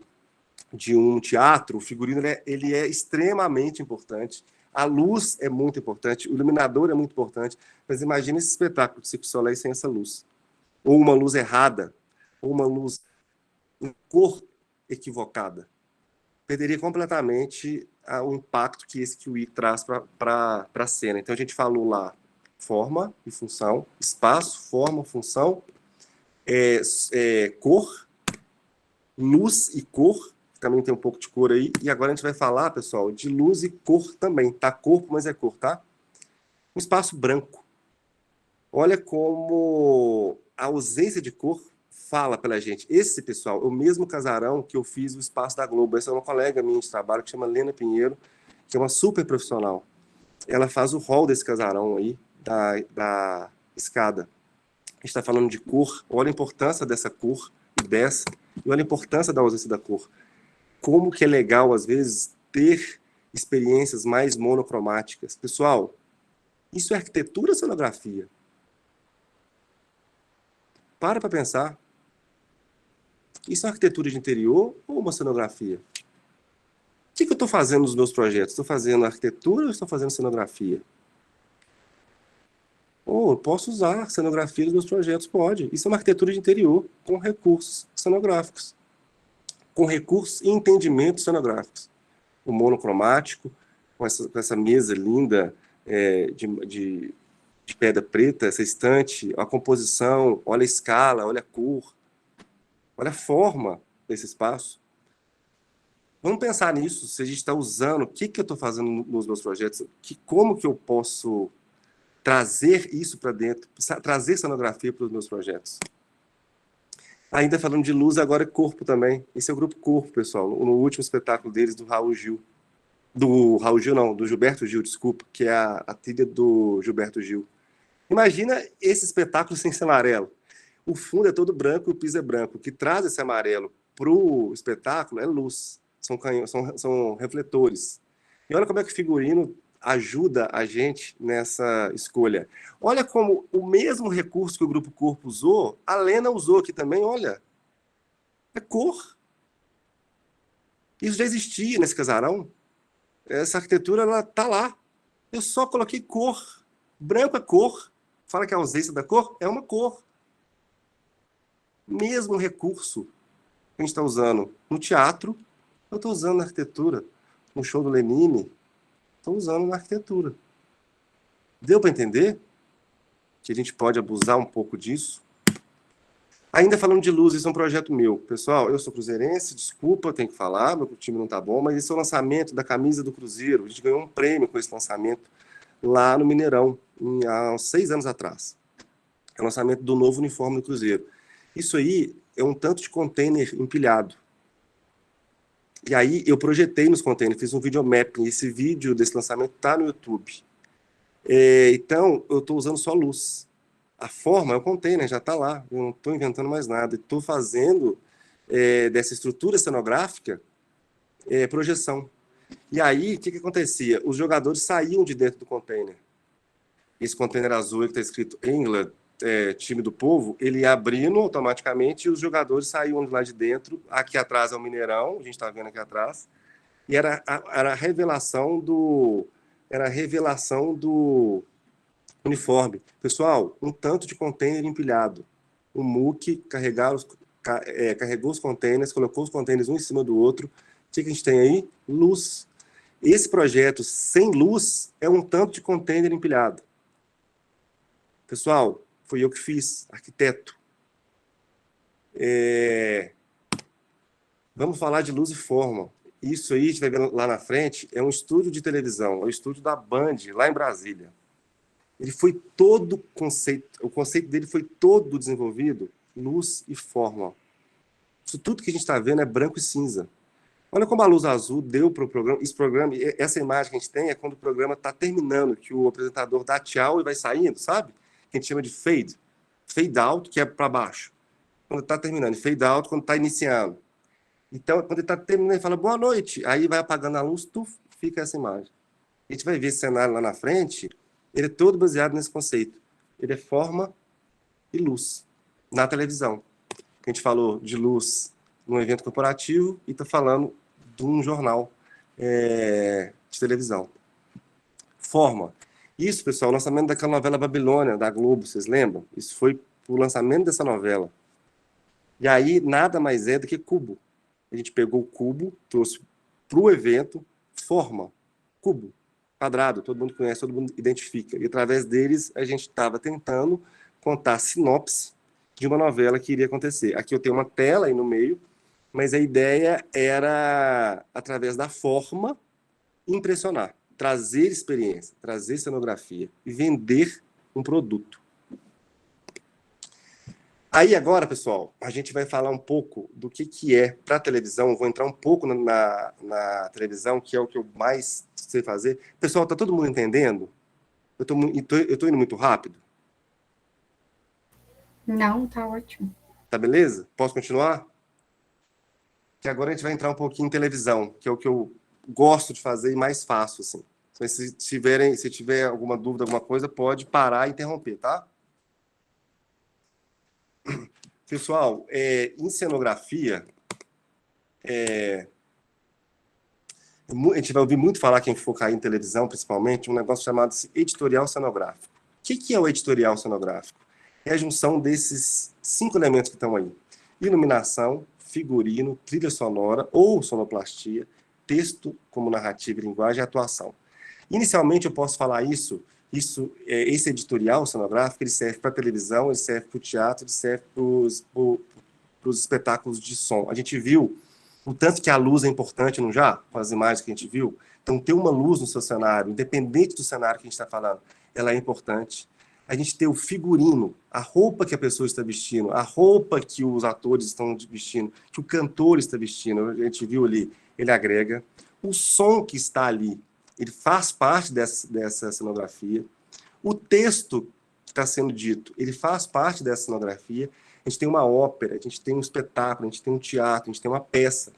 de um teatro, o figurino ele é extremamente importante. A luz é muito importante, o iluminador é muito importante, mas imagine esse espetáculo de Cirque du Soleil sem essa luz. Ou uma luz errada, ou uma luz em cor equivocada. Perderia completamente o impacto que esse kiwi traz para a cena. Então a gente falou lá forma e função, espaço, forma, função, cor, luz e cor, também tem um pouco de cor aí, e agora a gente vai falar, pessoal, de luz e cor também, tá? Corpo, mas é cor, tá? Um espaço branco. Olha como a ausência de cor fala pela gente. Esse, pessoal, é o mesmo casarão que eu fiz o Espaço da Globo. Essa é uma colega minha de trabalho que chama Lena Pinheiro, que é uma super profissional. Ela faz o hall desse casarão aí, da escada. A gente está falando de cor. Olha a importância dessa cor e olha a importância da ausência da cor. Como que é legal, às vezes, ter experiências mais monocromáticas. Pessoal, isso é arquitetura ou cenografia? Para pensar. Isso é arquitetura de interior ou uma cenografia? O que eu estou fazendo nos meus projetos? Estou fazendo arquitetura ou estou fazendo cenografia? Eu posso usar cenografia nos meus projetos? Pode. Isso é uma arquitetura de interior, com recursos cenográficos. Com recursos e entendimentos cenográficos. O monocromático, com essa mesa linda de pedra preta, essa estante, a composição, olha a escala, olha a cor, olha a forma desse espaço. Vamos pensar nisso, se a gente está usando, o que eu estou fazendo nos meus projetos, como que eu posso trazer isso para dentro, trazer cenografia para os meus projetos. Ainda falando de luz, agora é corpo também. Esse é o Grupo Corpo, pessoal, no último espetáculo deles, do Gilberto Gil, desculpa, que é a trilha do Gilberto Gil. Imagina esse espetáculo sem ser amarelo. O fundo é todo branco e o piso é branco. O que traz esse amarelo para o espetáculo é luz. São refletores. E olha como é que o figurino ajuda a gente nessa escolha. Olha como o mesmo recurso que o Grupo Corpo usou, a Lena usou aqui também, olha. É cor. Isso já existia nesse casarão. Essa arquitetura, ela está lá. Eu só coloquei cor. Branco é cor. Fala que a ausência da cor é uma cor. Mesmo recurso que a gente está usando no teatro, eu estou usando na arquitetura. no show do Lenine, estão usando na arquitetura. Deu para entender que a gente pode abusar um pouco disso? Ainda falando de luz, isso é um projeto meu. Pessoal, eu sou cruzeirense, desculpa, eu tenho que falar, meu time não tá bom, mas esse é o lançamento da camisa do Cruzeiro. A gente ganhou um prêmio com esse lançamento lá no Mineirão, há uns 6 anos atrás. É o lançamento do novo uniforme do Cruzeiro. Isso aí é um tanto de container empilhado. E aí eu projetei nos containers, fiz um videomapping. Esse vídeo desse lançamento está no YouTube. Então, eu estou usando só luz. A forma é o container, já está lá. Eu não estou inventando mais nada. Estou fazendo dessa estrutura cenográfica projeção. E aí, o que acontecia? Os jogadores saíam de dentro do container. Esse container azul que está escrito England, time do povo, ele ia abrindo automaticamente e os jogadores saíam de lá de dentro. Aqui atrás é o Mineirão, a gente está vendo aqui atrás. E era a revelação do uniforme. Pessoal, um tanto de container empilhado. O MOOC carregou os containers, colocou os containers um em cima do outro. O que a gente tem aí? Luz. Esse projeto sem luz é um tanto de container empilhado. Pessoal, foi eu que fiz, arquiteto. Vamos falar de luz e forma. Isso aí, a gente vai ver lá na frente, é um estúdio de televisão, é o estúdio da Band, lá em Brasília. Ele foi todo o conceito dele foi todo desenvolvido, luz e forma. Isso tudo que a gente está vendo é branco e cinza. Olha como a luz azul deu para o programa. Essa imagem que a gente tem é quando o programa está terminando, que o apresentador dá tchau e vai saindo, sabe? Que a gente chama de fade out, que é para baixo. Quando está terminando, e fade out quando está iniciando. Então, quando ele está terminando, ele fala boa noite, aí vai apagando a luz, fica essa imagem. A gente vai ver esse cenário lá na frente, ele é todo baseado nesse conceito. Ele é forma e luz na televisão. A gente falou de luz num evento corporativo e está falando de um jornal de televisão. Forma. Isso, pessoal, o lançamento daquela novela Babilônia, da Globo, vocês lembram? Isso foi o lançamento dessa novela. E aí, nada mais é do que cubo. A gente pegou o cubo, trouxe para o evento, forma, cubo, quadrado, todo mundo conhece, todo mundo identifica. E através deles, a gente estava tentando contar a sinopse de uma novela que iria acontecer. Aqui eu tenho uma tela aí no meio, mas a ideia era, através da forma, impressionar, trazer experiência, trazer cenografia e vender um produto. Aí agora, pessoal, a gente vai falar um pouco do que é para a televisão. Vou entrar um pouco na televisão, que é o que eu mais sei fazer. Pessoal, tá todo mundo entendendo? Eu tô indo muito rápido? Não, tá ótimo. Tá beleza? Posso continuar? Que agora a gente vai entrar um pouquinho em televisão, que é o que eu gosto de fazer e mais faço, assim. Então, se tiver alguma dúvida, alguma coisa, pode parar e interromper, tá? Pessoal, em cenografia, a gente vai ouvir muito falar, quem for cair em televisão, principalmente, um negócio chamado editorial cenográfico. O que é o editorial cenográfico? É a junção desses 5 elementos que estão aí. Iluminação, figurino, trilha sonora ou sonoplastia, texto como narrativa e linguagem e atuação. Inicialmente, eu posso falar esse editorial cenográfico, ele serve para televisão, ele serve para o teatro, ele serve para os espetáculos de som. A gente viu o tanto que a luz é importante, não já? Com as imagens que a gente viu. Então, ter uma luz no seu cenário, independente do cenário que a gente está falando, ela é importante. A gente ter o figurino, a roupa que a pessoa está vestindo, a roupa que os atores estão vestindo, que o cantor está vestindo, a gente viu ali, ele agrega. O som que está ali, ele faz parte dessa cenografia. O texto que está sendo dito, ele faz parte dessa cenografia. A gente tem uma ópera, a gente tem um espetáculo, a gente tem um teatro, a gente tem uma peça.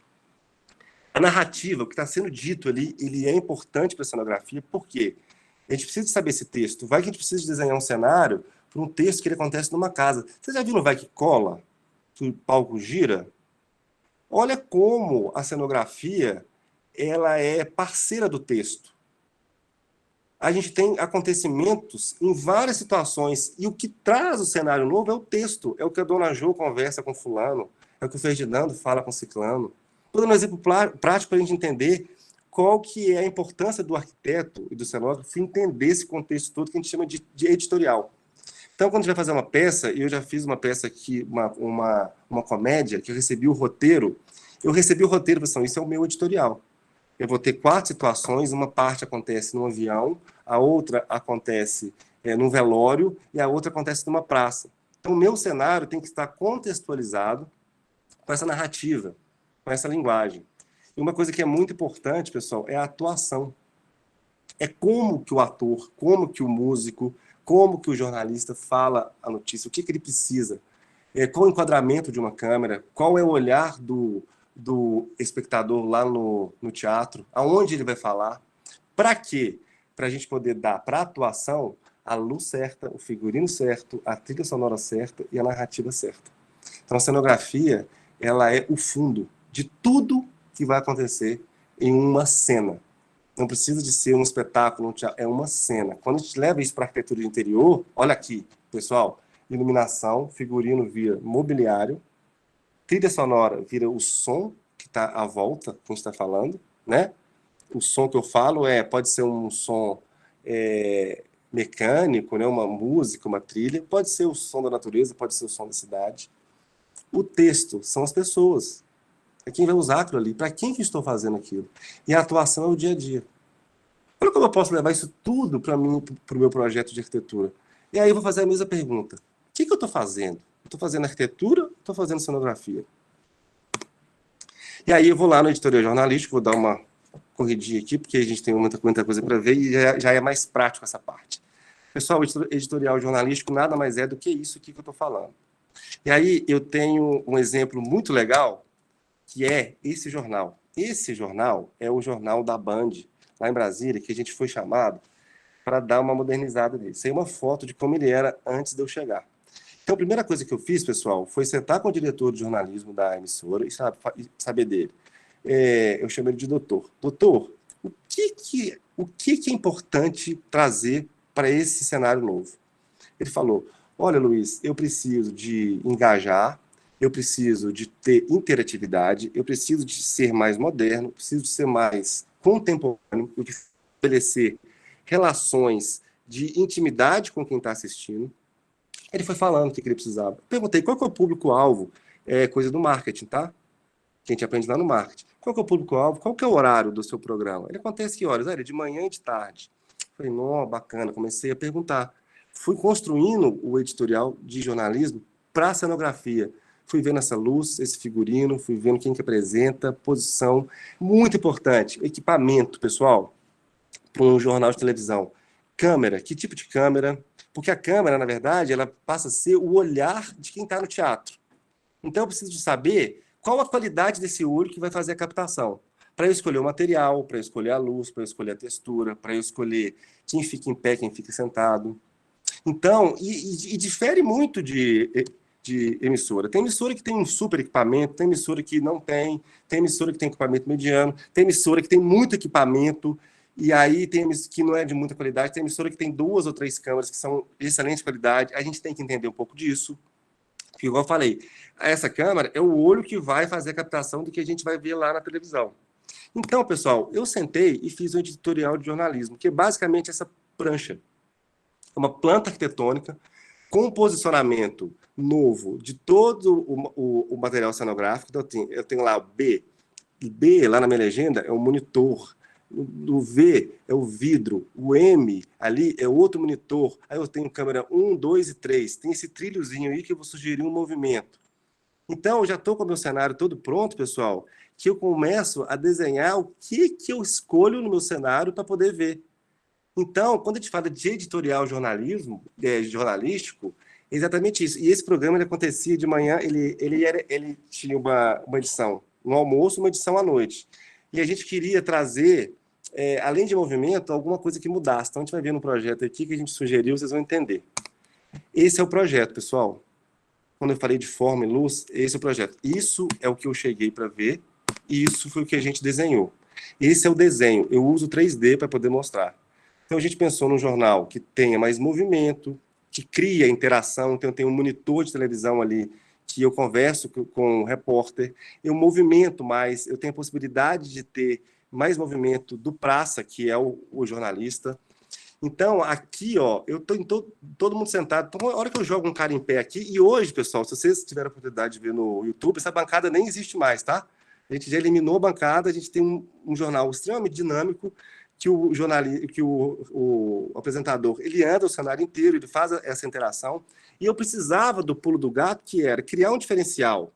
A narrativa, o que está sendo dito ali, ele é importante para a cenografia, por quê? A gente precisa saber esse texto. Vai que a gente precisa desenhar um cenário para um texto que ele acontece numa casa. Você já viu no Vai que Cola? Que o palco gira? Olha como a cenografia ela é parceira do texto. A gente tem acontecimentos em várias situações, e o que traz o cenário novo é o texto, é o que a dona Jo conversa com fulano, é o que o Ferdinando fala com ciclano. Estou dando um exemplo prático para a gente entender qual que é a importância do arquiteto e do cenógrafo entender esse contexto todo que a gente chama de editorial. Então, quando a gente vai fazer uma peça, eu já fiz uma peça aqui, uma comédia, que eu recebi o roteiro, pessoal, isso é o meu editorial. Eu vou ter 4 situações, uma parte acontece num avião, a outra acontece num velório e a outra acontece numa praça. Então, o meu cenário tem que estar contextualizado com essa narrativa, com essa linguagem. E uma coisa que é muito importante, pessoal, é a atuação. É como que o ator, como que o músico, como que o jornalista fala a notícia, o que ele precisa, qual o enquadramento de uma câmera, qual é o olhar do espectador lá no teatro, aonde ele vai falar, para quê? Para a gente poder dar para a atuação a luz certa, o figurino certo, a trilha sonora certa e a narrativa certa. Então a cenografia, ela é o fundo de tudo que vai acontecer em uma cena. Não precisa de ser um espetáculo, é uma cena. Quando a gente leva isso para a arquitetura de interior, olha aqui, pessoal, iluminação, figurino vira mobiliário, trilha sonora vira o som que está à volta, que a gente está falando, né? O som que eu falo pode ser um som mecânico, né? Uma música, uma trilha, pode ser o som da natureza, pode ser o som da cidade. O texto são as pessoas. É quem vai usar aquilo ali. Para quem que estou fazendo aquilo? E a atuação é o dia a dia. Olha como eu posso levar isso tudo para mim, para o meu projeto de arquitetura. E aí eu vou fazer a mesma pergunta. O que eu estou fazendo? Estou fazendo arquitetura ou estou fazendo cenografia? E aí eu vou lá no editorial jornalístico, vou dar uma corridinha aqui, porque a gente tem muita coisa para ver e já é mais prático essa parte. Pessoal, o editorial jornalístico nada mais é do que isso aqui que eu estou falando. E aí eu tenho um exemplo muito legal, que é esse jornal. Esse jornal é o jornal da Band, lá em Brasília, que a gente foi chamado para dar uma modernizada dele. Isso aí é uma foto de como ele era antes de eu chegar. Então, a primeira coisa que eu fiz, pessoal, foi sentar com o diretor de jornalismo da emissora e saber dele. Eu chamei ele de doutor. Doutor, o que é importante trazer para esse cenário novo? Ele falou, olha, Luiz, eu preciso de engajar, eu preciso de ter interatividade, eu preciso de ser mais moderno, preciso de ser mais contemporâneo, eu preciso estabelecer relações de intimidade com quem está assistindo. Ele foi falando o que ele precisava. Perguntei qual que é o público-alvo, coisa do marketing, tá? Que a gente aprende lá no marketing. Qual que é o público-alvo? Qual que é o horário do seu programa? Ele acontece que horas? Ele é de manhã e de tarde. Falei, não, bacana. Comecei a perguntar. Fui construindo o editorial de jornalismo para a cenografia. Fui vendo essa luz, esse figurino, fui vendo quem que apresenta, posição. Muito importante, equipamento, pessoal, para um jornal de televisão. Câmera, que tipo de câmera? Porque a câmera, na verdade, ela passa a ser o olhar de quem está no teatro. Então, eu preciso de saber qual a qualidade desse olho que vai fazer a captação. Para eu escolher o material, para eu escolher a luz, para eu escolher a textura, para eu escolher quem fica em pé, quem fica sentado. Então, e difere muito de emissora. Tem emissora que tem um super equipamento, tem emissora que não tem emissora que tem equipamento mediano, tem emissora que tem muito equipamento, e aí tem que não é de muita qualidade, tem emissora que tem 2 ou 3 câmeras que são de excelente qualidade. A gente tem que entender um pouco disso. Porque, igual eu falei, essa câmera é o olho que vai fazer a captação do que a gente vai ver lá na televisão. Então, pessoal, eu sentei e fiz um editorial de jornalismo, que é basicamente essa prancha. É uma planta arquitetônica com um posicionamento novo de todo o material cenográfico. Então, eu tenho lá o B. B, lá na minha legenda, é o monitor. O V é o vidro, o M ali é outro monitor. Aí eu tenho câmera 1, 2 e 3. Tem esse trilhozinho aí que eu vou sugerir um movimento. Então, eu já estou com o meu cenário todo pronto, pessoal, que eu começo a desenhar o que eu escolho no meu cenário para poder ver. Então, quando a gente fala de editorial jornalístico, é exatamente isso. E esse programa ele acontecia de manhã, ele tinha uma edição no almoço, uma edição à noite. E a gente queria trazer, além de movimento, alguma coisa que mudasse. Então, a gente vai ver no projeto aqui que a gente sugeriu, vocês vão entender. Esse é o projeto, pessoal. Quando eu falei de forma e luz, esse é o projeto. Isso é o que eu cheguei para ver, e isso foi o que a gente desenhou. Esse é o desenho. Eu uso 3D para poder mostrar. Então, a gente pensou num jornal que tenha mais movimento, que cria interação. Então, eu tenho um monitor de televisão ali, que eu converso com o repórter, eu movimento mais, eu tenho a possibilidade de ter mais movimento do praça, que é o jornalista. Então, aqui, ó, eu tô em todo mundo sentado. Então, a hora que eu jogo um cara em pé aqui, e hoje, pessoal, se vocês tiverem a oportunidade de ver no YouTube, essa bancada nem existe mais, tá? A gente já eliminou a bancada, a gente tem um jornal extremamente dinâmico, que o apresentador, ele anda o cenário inteiro, ele faz essa interação, e eu precisava do pulo do gato, que era criar um diferencial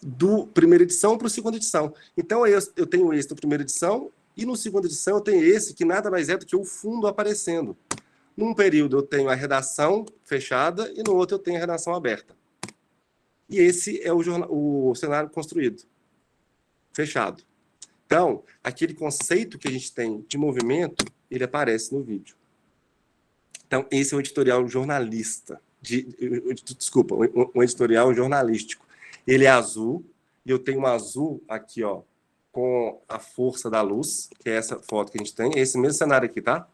do primeira edição para a segunda edição. Então, eu tenho esse da primeira edição, e no segunda edição eu tenho esse, que nada mais é do que o fundo aparecendo. Num período eu tenho a redação fechada, e no outro eu tenho a redação aberta. E esse é o cenário construído, fechado. Então, aquele conceito que a gente tem de movimento, ele aparece no vídeo. Então, esse é o editorial jornalista. Desculpa, um editorial jornalístico. Ele é azul, e eu tenho um azul aqui, ó, com a força da luz, que é essa foto que a gente tem. É esse mesmo cenário aqui, tá?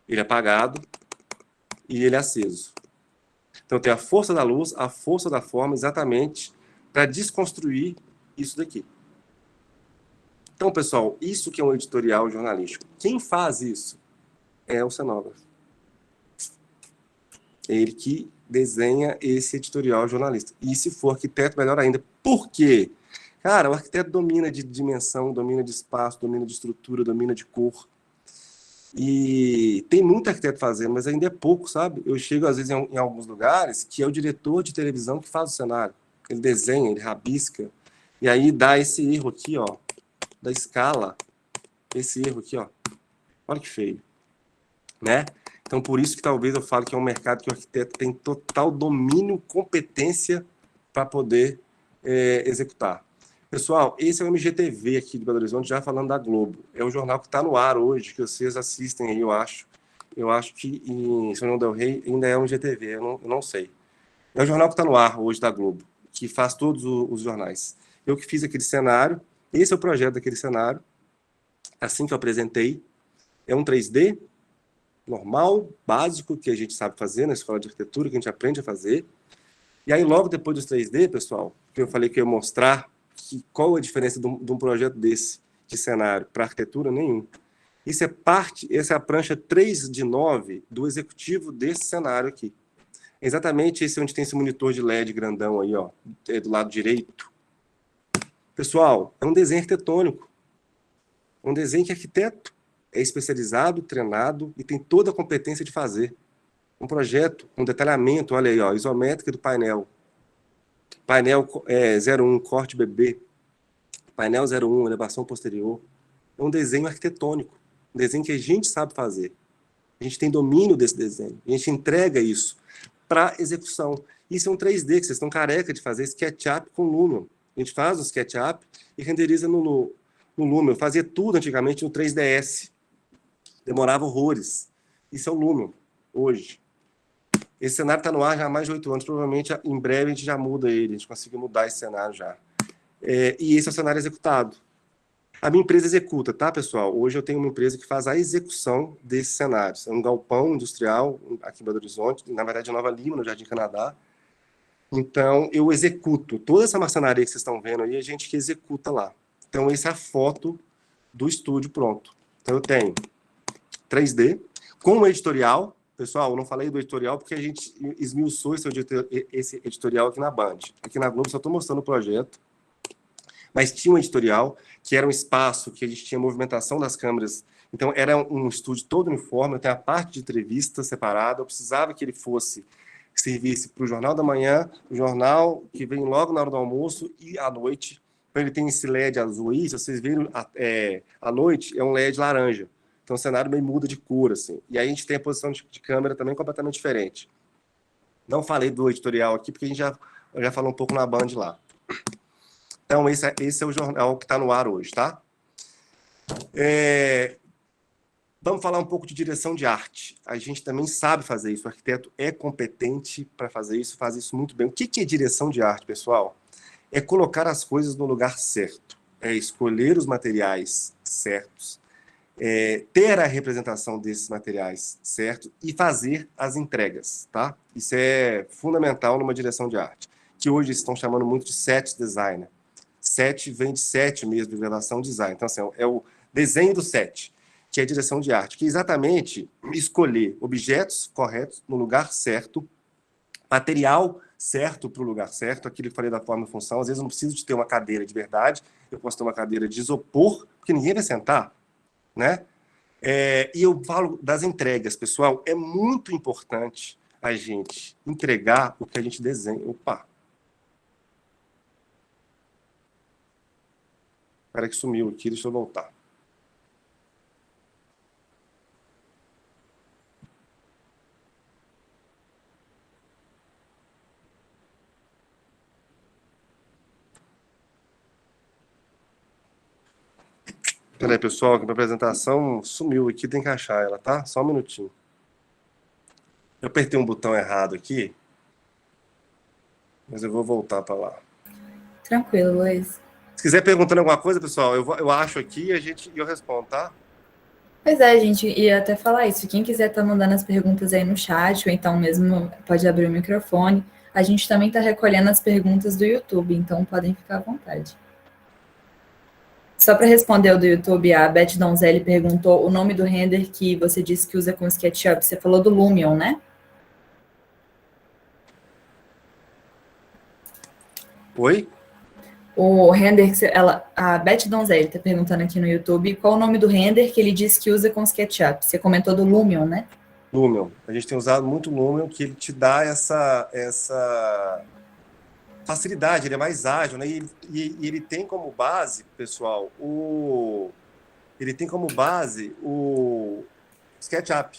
Ele é apagado e ele é aceso. Então, tem a força da luz, a força da forma, exatamente para desconstruir isso daqui. Então, pessoal, isso que é um editorial jornalístico. Quem faz isso é o cenógrafo. É ele que desenha esse editorial jornalista. E se for arquiteto, melhor ainda. Por quê? Cara, o arquiteto domina de dimensão, domina de espaço, domina de estrutura, domina de cor. E tem muito arquiteto fazendo, mas ainda é pouco, sabe? Eu chego, às vezes, em alguns lugares que é o diretor de televisão que faz o cenário. Ele desenha, ele rabisca. E aí dá esse erro aqui, ó, da escala. Esse erro aqui, ó. Olha que feio. Né? Então, por isso que talvez eu falo que é um mercado que o arquiteto tem total domínio, competência para poder executar. Pessoal, esse é o MGTV aqui de Belo Horizonte, já falando da Globo. É o jornal que está no ar hoje, que vocês assistem aí, eu acho. Eu acho que em São João del Rei ainda é o MGTV, eu não sei. É o jornal que está no ar hoje da Globo, que faz todos os jornais. Eu que fiz aquele cenário, esse é o projeto daquele cenário, assim que eu apresentei. É um 3D, normal, básico, que a gente sabe fazer na escola de arquitetura, que a gente aprende a fazer. E aí, logo depois dos 3D, pessoal, que eu falei que eu ia mostrar qual a diferença de um projeto desse, de cenário, para arquitetura, nenhum. Essa é a prancha 3 de 9 do executivo desse cenário aqui. Exatamente esse onde tem esse monitor de LED grandão aí, ó, do lado direito. Pessoal, é um desenho arquitetônico. Um desenho que arquiteto é especializado, treinado e tem toda a competência de fazer. Um projeto, um detalhamento, olha aí, ó, isométrica do painel. Painel 01, corte BB. Painel 01, elevação posterior. É um desenho arquitetônico. Um desenho que a gente sabe fazer. A gente tem domínio desse desenho. A gente entrega isso para execução. Isso é um 3D, que vocês estão careca de fazer SketchUp com Lumion. A gente faz o SketchUp e renderiza no Lumion. Eu fazia tudo antigamente no 3DS. Demorava horrores. Isso é o Lumion, hoje. Esse cenário está no ar já há mais de 8 anos. Provavelmente, em breve, a gente já muda ele. A gente conseguiu mudar esse cenário já. E esse é o cenário executado. A minha empresa executa, tá, pessoal? Hoje eu tenho uma empresa que faz a execução desses cenários. É um galpão industrial aqui em Belo Horizonte, na verdade, em Nova Lima, no Jardim Canadá. Então, eu executo. Toda essa marcenaria que vocês estão vendo aí, a gente que executa lá. Então, essa é a foto do estúdio pronto. Então, eu tenho 3D, com um editorial. Pessoal, eu não falei do editorial porque a gente esmiuçou esse editorial aqui na Band. Aqui na Globo só estou mostrando o projeto. Mas tinha um editorial, que era um espaço que a gente tinha movimentação das câmeras. Então, era um estúdio todo uniforme. Eu tenho a parte de entrevista separada. Eu precisava que ele servisse para o Jornal da Manhã, o jornal que vem logo na hora do almoço e à noite. Então, ele tem esse LED azul aí. Se vocês viram, à noite é um LED laranja. Então, o cenário meio muda de cor, assim. E aí a gente tem a posição de câmera também completamente diferente. Não falei do editorial aqui, porque a gente já falou um pouco na Band lá. Então, esse é o jornal que está no ar hoje, tá? Vamos falar um pouco de direção de arte. A gente também sabe fazer isso. O arquiteto é competente para fazer isso, faz isso muito bem. O que é direção de arte, pessoal? É colocar as coisas no lugar certo. É escolher os materiais certos. Ter a representação desses materiais certo e fazer as entregas, tá? Isso é fundamental numa direção de arte, que hoje estão chamando muito de set designer. Set vem de set mesmo, de relação design. Então, assim, é o desenho do set, que é a direção de arte, que é exatamente escolher objetos corretos no lugar certo, material certo para o lugar certo, aquilo que eu falei da forma e função. Às vezes eu não preciso de ter uma cadeira de verdade, eu posso ter uma cadeira de isopor, porque ninguém vai sentar, né? E eu falo das entregas, pessoal, é muito importante a gente entregar o que a gente desenha. Opa! Espera que sumiu aqui, deixa eu voltar. Peraí, pessoal, que minha apresentação sumiu aqui, tem que achar ela, tá? Só um minutinho. Eu apertei um botão errado aqui, mas eu vou voltar para lá. Tranquilo, Luiz. Se quiser perguntando alguma coisa, pessoal, eu acho aqui e eu respondo, tá? Pois é, a gente ia até falar isso. Quem quiser tá mandando as perguntas aí no chat, ou então mesmo pode abrir o microfone. A gente também está recolhendo as perguntas do YouTube, então podem ficar à vontade. Só para responder o do YouTube, a Beth Donzelli perguntou o nome do render que você disse que usa com SketchUp. Você falou do Lumion, né? Oi? O render que a Beth Donzelli está perguntando aqui no YouTube qual o nome do render que ele disse que usa com SketchUp. Você comentou do Lumion, né? Lumion. A gente tem usado muito o Lumion, que ele te dá essa facilidade, ele é mais ágil, né? E ele tem como base, pessoal, ele tem como base o SketchUp.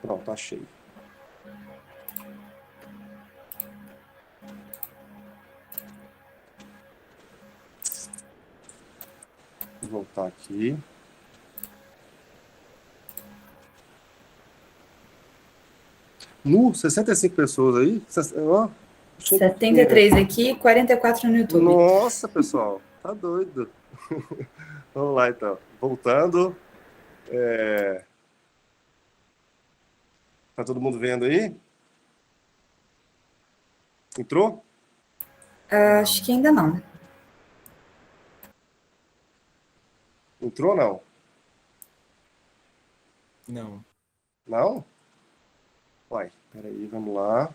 Pronto, achei. Vou voltar aqui. No 65 pessoas aí. 73 aqui, 44 no YouTube. Nossa, pessoal, tá doido. Vamos lá, então. Voltando. Tá todo mundo vendo aí? Entrou? Acho que ainda não. Entrou ou não? Não. Não? Uai, peraí, vamos lá.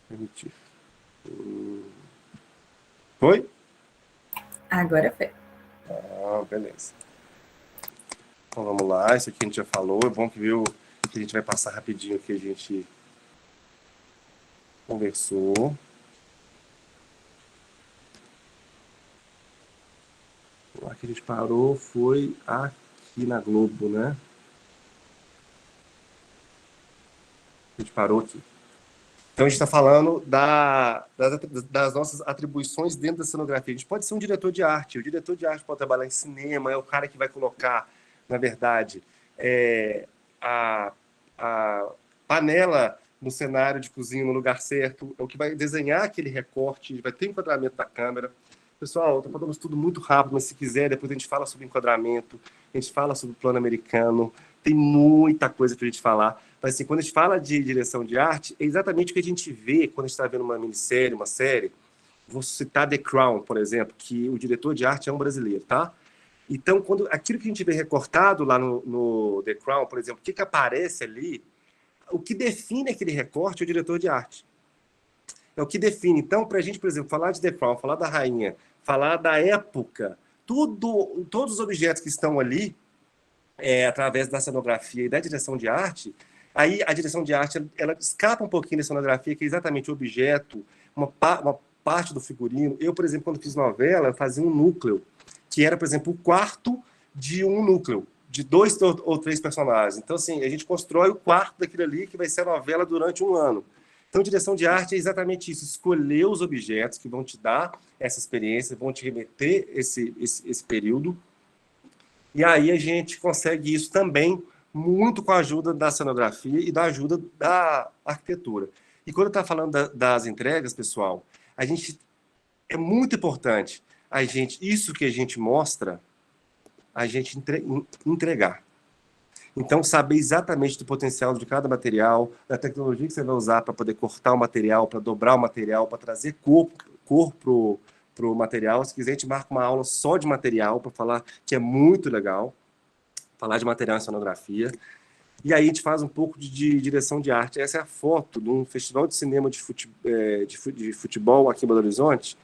Permitir. Foi? Agora foi. Beleza. Então vamos lá, isso aqui a gente já falou. É bom que viu que a gente vai passar rapidinho o que a gente conversou. Lá que a gente parou foi aqui na Globo, né? A gente parou aqui. Então a gente está falando das nossas atribuições dentro da cenografia. A gente pode ser um diretor de arte. O diretor de arte pode trabalhar em cinema, é o cara que vai colocar, na verdade, a panela no cenário de cozinha no lugar certo, é o que vai desenhar aquele recorte, vai ter enquadramento da câmera. Pessoal, estou falando isso tudo muito rápido, mas se quiser, depois a gente fala sobre enquadramento, a gente fala sobre o plano americano, tem muita coisa para a gente falar. Mas assim, quando a gente fala de direção de arte, é exatamente o que a gente vê quando a gente está vendo uma minissérie, uma série. Vou citar The Crown, por exemplo, que o diretor de arte é um brasileiro, tá? Então, aquilo que a gente vê recortado lá no The Crown, por exemplo, o que aparece ali, o que define aquele recorte é o diretor de arte. É o que define. Então, para a gente, por exemplo, falar de The Crown, falar da rainha, falar da época, todos os objetos que estão ali, através da cenografia e da direção de arte, aí a direção de arte ela escapa um pouquinho da cenografia, que é exatamente o objeto, uma parte do figurino. Eu, por exemplo, quando fiz novela, eu fazia um núcleo, que era, por exemplo, o quarto de um núcleo, de 2 ou 3 personagens. Então, assim, a gente constrói o quarto daquilo ali, que vai ser a novela durante um ano. Então, direção de arte é exatamente isso, escolher os objetos que vão te dar essa experiência, vão te remeter esse período. E aí a gente consegue isso também muito com a ajuda da cenografia e da ajuda da arquitetura. E quando eu estava falando das entregas, pessoal, é muito importante isso que a gente mostra, a gente entregar. Então, saber exatamente do potencial de cada material, da tecnologia que você vai usar para poder cortar o material, para dobrar o material, para trazer cor para o material. Se quiser, a gente marca uma aula só de material para falar que é muito legal, falar de material em cenografia. E aí a gente faz um pouco de direção de arte. Essa é a foto de um festival de cinema de futebol aqui em Belo Horizonte,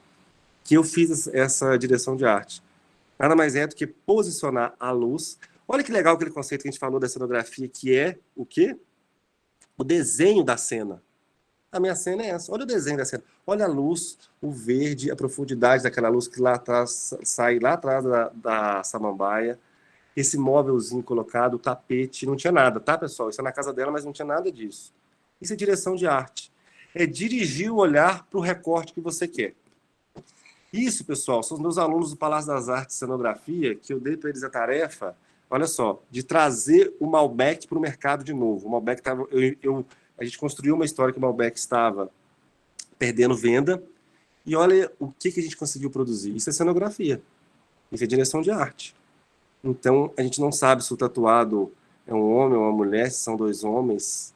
que eu fiz essa direção de arte. Nada mais é do que posicionar a luz. Olha que legal aquele conceito que a gente falou da cenografia, que é o quê? O desenho da cena. A minha cena é essa. Olha o desenho da cena. Olha a luz, o verde, a profundidade daquela luz que lá atrás sai lá atrás da samambaia. Esse móvelzinho colocado, o tapete, não tinha nada, tá, pessoal? Isso é na casa dela, mas não tinha nada disso. Isso é direção de arte. É dirigir o olhar para o recorte que você quer. Isso, pessoal, são os meus alunos do Palácio das Artes de Cenografia, que eu dei para eles a tarefa, olha só, de trazer o Malbec para o mercado de novo. O Malbec estava... A gente construiu uma história que o Malbec estava perdendo venda, e olha o que a gente conseguiu produzir. Isso é cenografia. Isso é direção de arte. Então, a gente não sabe se o tatuado é um homem ou uma mulher, se são dois homens,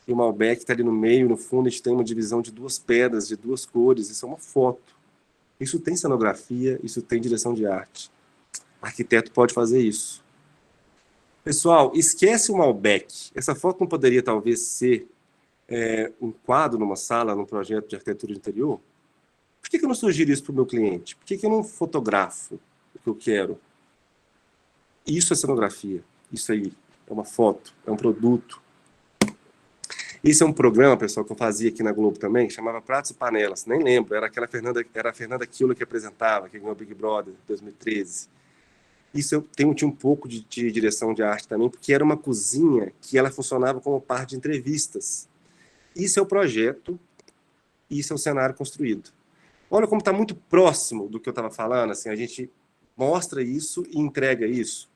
e o Malbec está ali no meio, no fundo, a gente tem uma divisão de duas pedras, de duas cores, isso é uma foto. Isso tem cenografia, isso tem direção de arte. O arquiteto pode fazer isso. Pessoal, esquece o Malbec. Essa foto não poderia, talvez, ser um quadro numa sala, num projeto de arquitetura de interior? Por que eu não sugiro isso para o meu cliente? Por que eu não fotografo o que eu quero? Isso é cenografia. Isso aí é uma foto, é um produto. Esse é um programa, pessoal, que eu fazia aqui na Globo também, que chamava Pratos e Panelas. Nem lembro, era a Fernanda Killer que apresentava, que ganhou o Big Brother em 2013. Isso tinha um pouco de direção de arte também, porque era uma cozinha que ela funcionava como parte de entrevistas. Isso é o projeto, isso é o cenário construído. Olha como está muito próximo do que eu estava falando, assim, a gente mostra isso e entrega isso.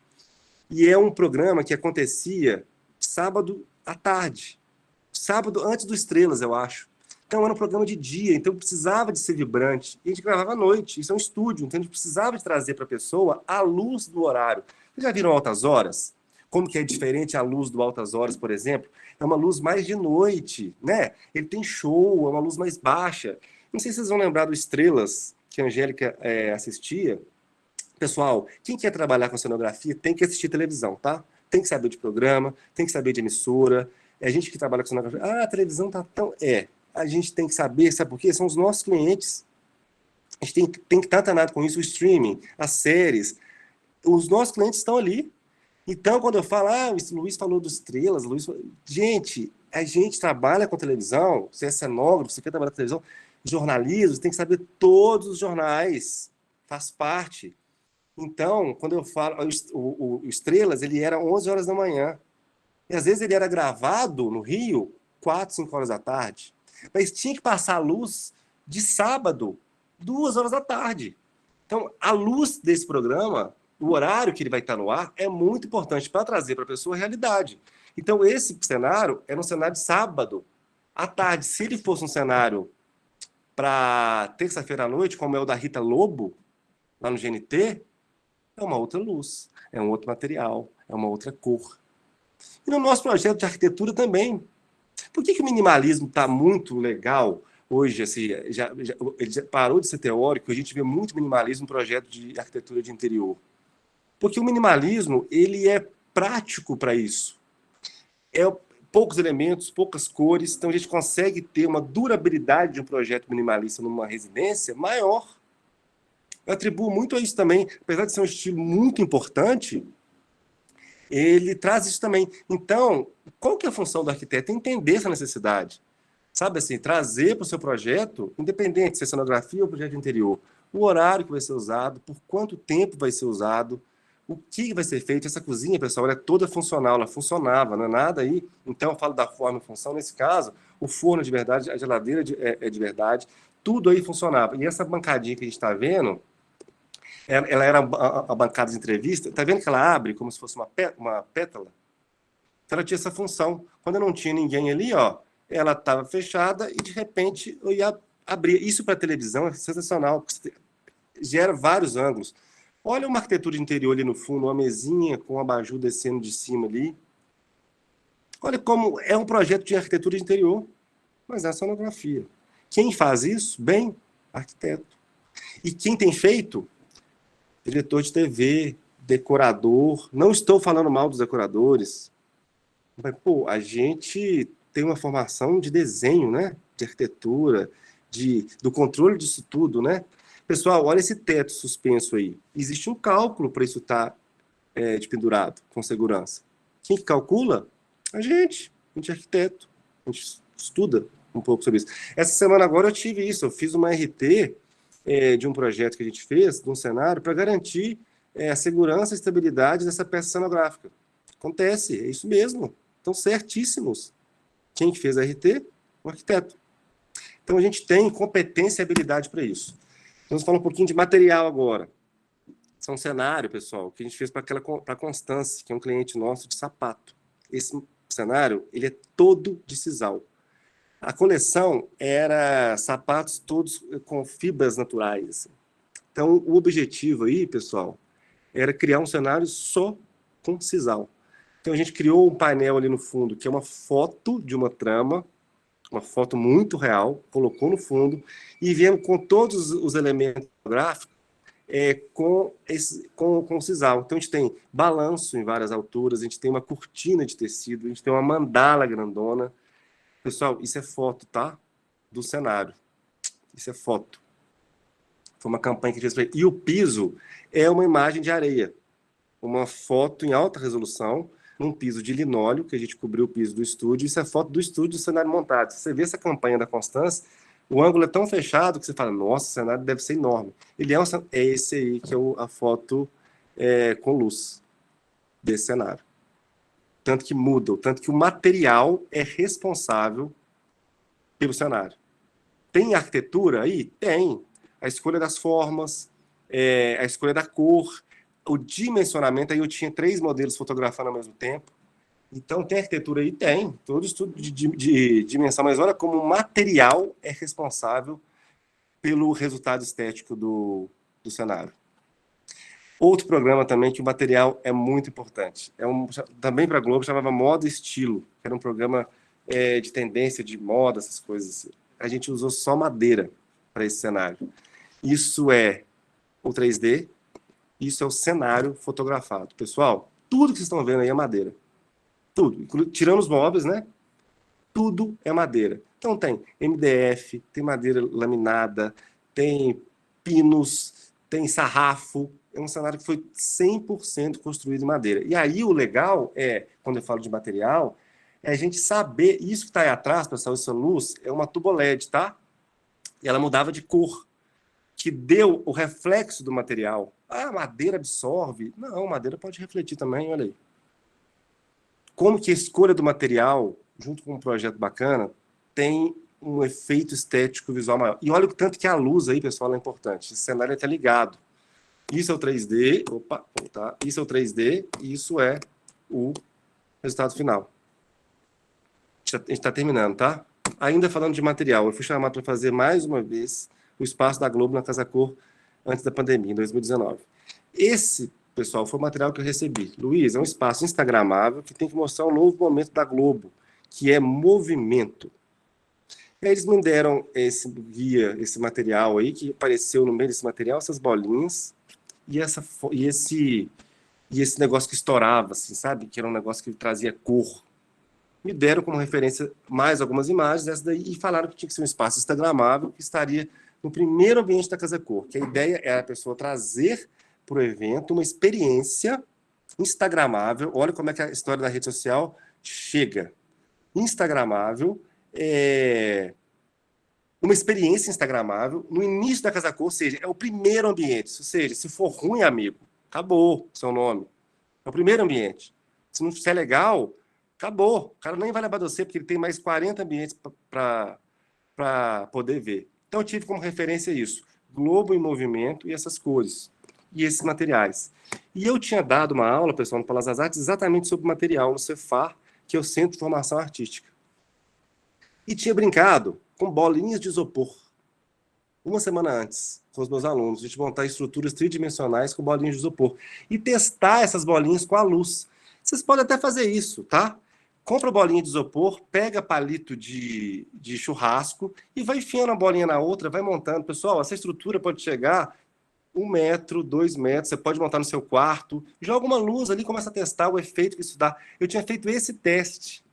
E é um programa que acontecia sábado à tarde. Sábado antes do Estrelas, eu acho. Então era um programa de dia, então precisava de ser vibrante. E a gente gravava à noite, isso é um estúdio, então a gente precisava de trazer para a pessoa a luz do horário. Vocês já viram Altas Horas? Como que é diferente a luz do Altas Horas, por exemplo? É uma luz mais de noite, né? Ele tem show, é uma luz mais baixa. Não sei se vocês vão lembrar do Estrelas, que a Angélica assistia. Pessoal, quem quer trabalhar com cenografia tem que assistir televisão, tá? Tem que saber de programa, tem que saber de emissora. É a gente que trabalha com cenografia. A televisão tá tão... A gente tem que saber, sabe por quê? São os nossos clientes. A gente tem que estar antenado com isso, o streaming, as séries. Os nossos clientes estão ali. Então, quando eu falo, o Luiz falou dos Estrelas, gente, a gente trabalha com televisão, você é cenógrafo, você quer trabalhar com televisão, jornalismo, tem que saber todos os jornais, faz parte. Então, quando eu falo, o Estrelas, ele era 11 horas da manhã. E às vezes ele era gravado no Rio, 4, 5 horas da tarde. Mas tinha que passar a luz de sábado, 2 horas da tarde. Então, a luz desse programa, o horário que ele vai estar no ar, é muito importante para trazer para a pessoa a realidade. Então, esse cenário era um cenário de sábado à tarde. Se ele fosse um cenário para terça-feira à noite, como é o da Rita Lobo, lá no GNT, é uma outra luz, é um outro material, é uma outra cor. E no nosso projeto de arquitetura também. Por que o minimalismo está muito legal hoje? Assim, ele já parou de ser teórico, a gente vê muito minimalismo no projeto de arquitetura de interior. Porque o minimalismo ele é prático para isso. É poucos elementos, poucas cores, então a gente consegue ter uma durabilidade de um projeto minimalista numa residência maior. Eu atribuo muito a isso também, apesar de ser um estilo muito importante, ele traz isso também. Então, qual que é a função do arquiteto? Entender essa necessidade. Sabe assim, trazer para o seu projeto, independente se é cenografia ou projeto de interior, o horário que vai ser usado, por quanto tempo vai ser usado, o que vai ser feito. Essa cozinha, pessoal, ela é toda funcional, ela funcionava, não é nada aí. Então, eu falo da forma e função. Nesse caso, o forno de verdade, a geladeira é de verdade, tudo aí funcionava. E essa bancadinha que a gente está vendo, ela era a bancada de entrevista. Está vendo que ela abre como se fosse uma pétala? Então, ela tinha essa função. Quando não tinha ninguém ali, ó, ela estava fechada e, de repente, eu ia abrir. Isso para televisão é sensacional. gera vários ângulos. Olha uma arquitetura de interior ali no fundo, uma mesinha com um abajur descendo de cima ali. Olha como é um projeto de arquitetura de interior, mas é sonografia. Quem faz isso? Bem, arquiteto. E quem tem feito? Diretor de TV, decorador. Não estou falando mal dos decoradores, mas, pô, a gente tem uma formação de desenho, né? De arquitetura, do controle disso tudo, né? Pessoal, olha esse teto suspenso aí. Existe um cálculo para isso estar de pendurado, com segurança. Quem que calcula? A gente é arquiteto. A gente estuda um pouco sobre isso. Essa semana agora eu tive isso. Eu fiz uma RT de um projeto que a gente fez, de um cenário, para garantir a segurança e estabilidade dessa peça cenográfica. Acontece, é isso mesmo. Estão certíssimos. Quem que fez a RT? O arquiteto. Então, a gente tem competência e habilidade para isso. Vamos falar um pouquinho de material agora. Isso é um cenário, pessoal, que a gente fez para a Constance, que é um cliente nosso de sapato. Esse cenário, ele é todo de sisal. A coleção era sapatos todos com fibras naturais. Assim. Então, o objetivo aí, pessoal, era criar um cenário só com sisal. Então, a gente criou um painel ali no fundo, que é uma foto de uma trama, uma foto muito real, colocou no fundo, e viemos com todos os elementos gráficos com sisal. Então, a gente tem balanço em várias alturas, a gente tem uma cortina de tecido, a gente tem uma mandala grandona. Pessoal, isso é foto, tá? Do cenário. Isso é foto. Foi uma campanha que a gente fez. E o piso é uma imagem de areia. Uma foto em alta resolução, num piso de linóleo, que a gente cobriu o piso do estúdio. Isso é foto do estúdio do cenário montado. Se você vê essa campanha da Constance, o ângulo é tão fechado que você fala, nossa, o cenário deve ser enorme. Ele é esse aí, que é a foto com luz desse cenário. Tanto que muda, tanto que o material é responsável pelo cenário. Tem arquitetura aí? Tem. A escolha das formas, a escolha da cor, o dimensionamento. Aí eu tinha 3 modelos fotografando ao mesmo tempo. Então, tem arquitetura aí? Tem. Todo estudo de dimensão. Mas olha como o material é responsável pelo resultado estético do cenário. Outro programa também que o material é muito importante. Também para a Globo, chamava Moda e Estilo, que era um programa de tendência de moda, essas coisas. A gente usou só madeira para esse cenário. Isso é o 3D, isso é o cenário fotografado. Pessoal, tudo que vocês estão vendo aí é madeira. Tudo. Tirando os móveis, né? Tudo é madeira. Então tem MDF, tem madeira laminada, tem pinos, tem sarrafo. É um cenário que foi 100% construído em madeira. E aí o legal quando eu falo de material, é a gente saber, isso que está aí atrás, pessoal, essa luz, é uma tubo LED, tá? E ela mudava de cor, que deu o reflexo do material. Ah, madeira absorve. Não, madeira pode refletir também, olha aí. Como que a escolha do material, junto com um projeto bacana, tem um efeito estético visual maior. E olha o tanto que a luz aí, pessoal, é importante. Esse cenário está ligado. Isso é o 3D, isso é o 3D e isso é o resultado final. A gente está terminando, tá? Ainda falando de material, eu fui chamado para fazer mais uma vez o espaço da Globo na Casa Cor antes da pandemia, em 2019. Esse, pessoal, foi o material que eu recebi. Luiz, é um espaço instagramável que tem que mostrar um novo momento da Globo, que é movimento. E aí eles me deram esse guia, esse material aí, que apareceu no meio desse material, essas bolinhas, e esse negócio que estourava, assim, sabe? Que era um negócio que trazia cor. Me deram como referência mais algumas imagens dessa daí e falaram que tinha que ser um espaço instagramável que estaria no primeiro ambiente da Casa Cor, que a ideia era a pessoa trazer para o evento uma experiência instagramável. Olha como é que a história da rede social chega. Instagramável, uma experiência instagramável no início da Casa Cor, ou seja, é o primeiro ambiente. Ou seja, se for ruim, amigo, acabou o seu nome. É o primeiro ambiente. Se não for legal, acabou. O cara nem vai levar você, porque ele tem mais 40 ambientes para poder ver. Então, eu tive como referência isso. Globo em movimento e essas cores. E esses materiais. E eu tinha dado uma aula, pessoal, no Palácio das Artes, exatamente sobre material no Cefar, que é o Centro de Formação Artística. E tinha brincado com bolinhas de isopor. Uma semana antes. com os meus alunos, a gente montar estruturas tridimensionais com bolinhas de isopor e testar essas bolinhas com a luz. Vocês podem até fazer isso, tá? Compra bolinha de isopor, pega palito de churrasco e vai enfiando a bolinha na outra, vai montando. Pessoal, essa estrutura pode chegar 1 metro, 2 metros, você pode montar no seu quarto, joga uma luz ali, começa a testar o efeito que isso dá. Eu tinha feito esse teste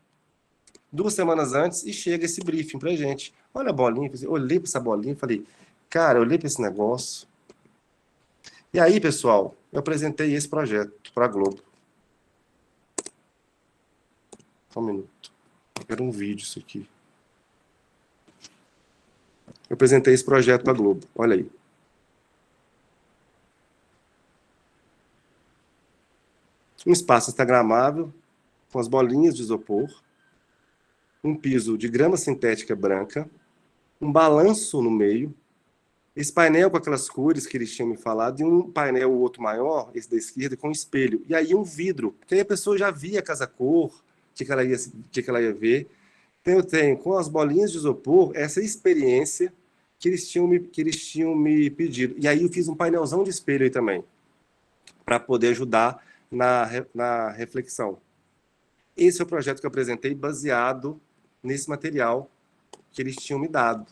2 semanas antes e chega esse briefing pra gente. Olha a bolinha, eu olhei para essa bolinha e falei, cara, eu olhei para esse negócio. E aí, pessoal, eu apresentei esse projeto para a Globo. Só um minuto. Era um vídeo isso aqui. Eu apresentei esse projeto para a Globo. Olha aí. Um espaço instagramável, com as bolinhas de isopor, um piso de grama sintética branca, um balanço no meio, esse painel com aquelas cores que eles tinham me falado, e um painel, o outro maior, esse da esquerda, com espelho. E aí um vidro, porque aí a pessoa já via casa cor, o que ela ia ver. Então eu tenho, com as bolinhas de isopor, essa experiência que eles tinham me pedido. E aí eu fiz um painelzão de espelho aí também, para poder ajudar na reflexão. Esse é o projeto que eu apresentei baseado nesse material que eles tinham me dado.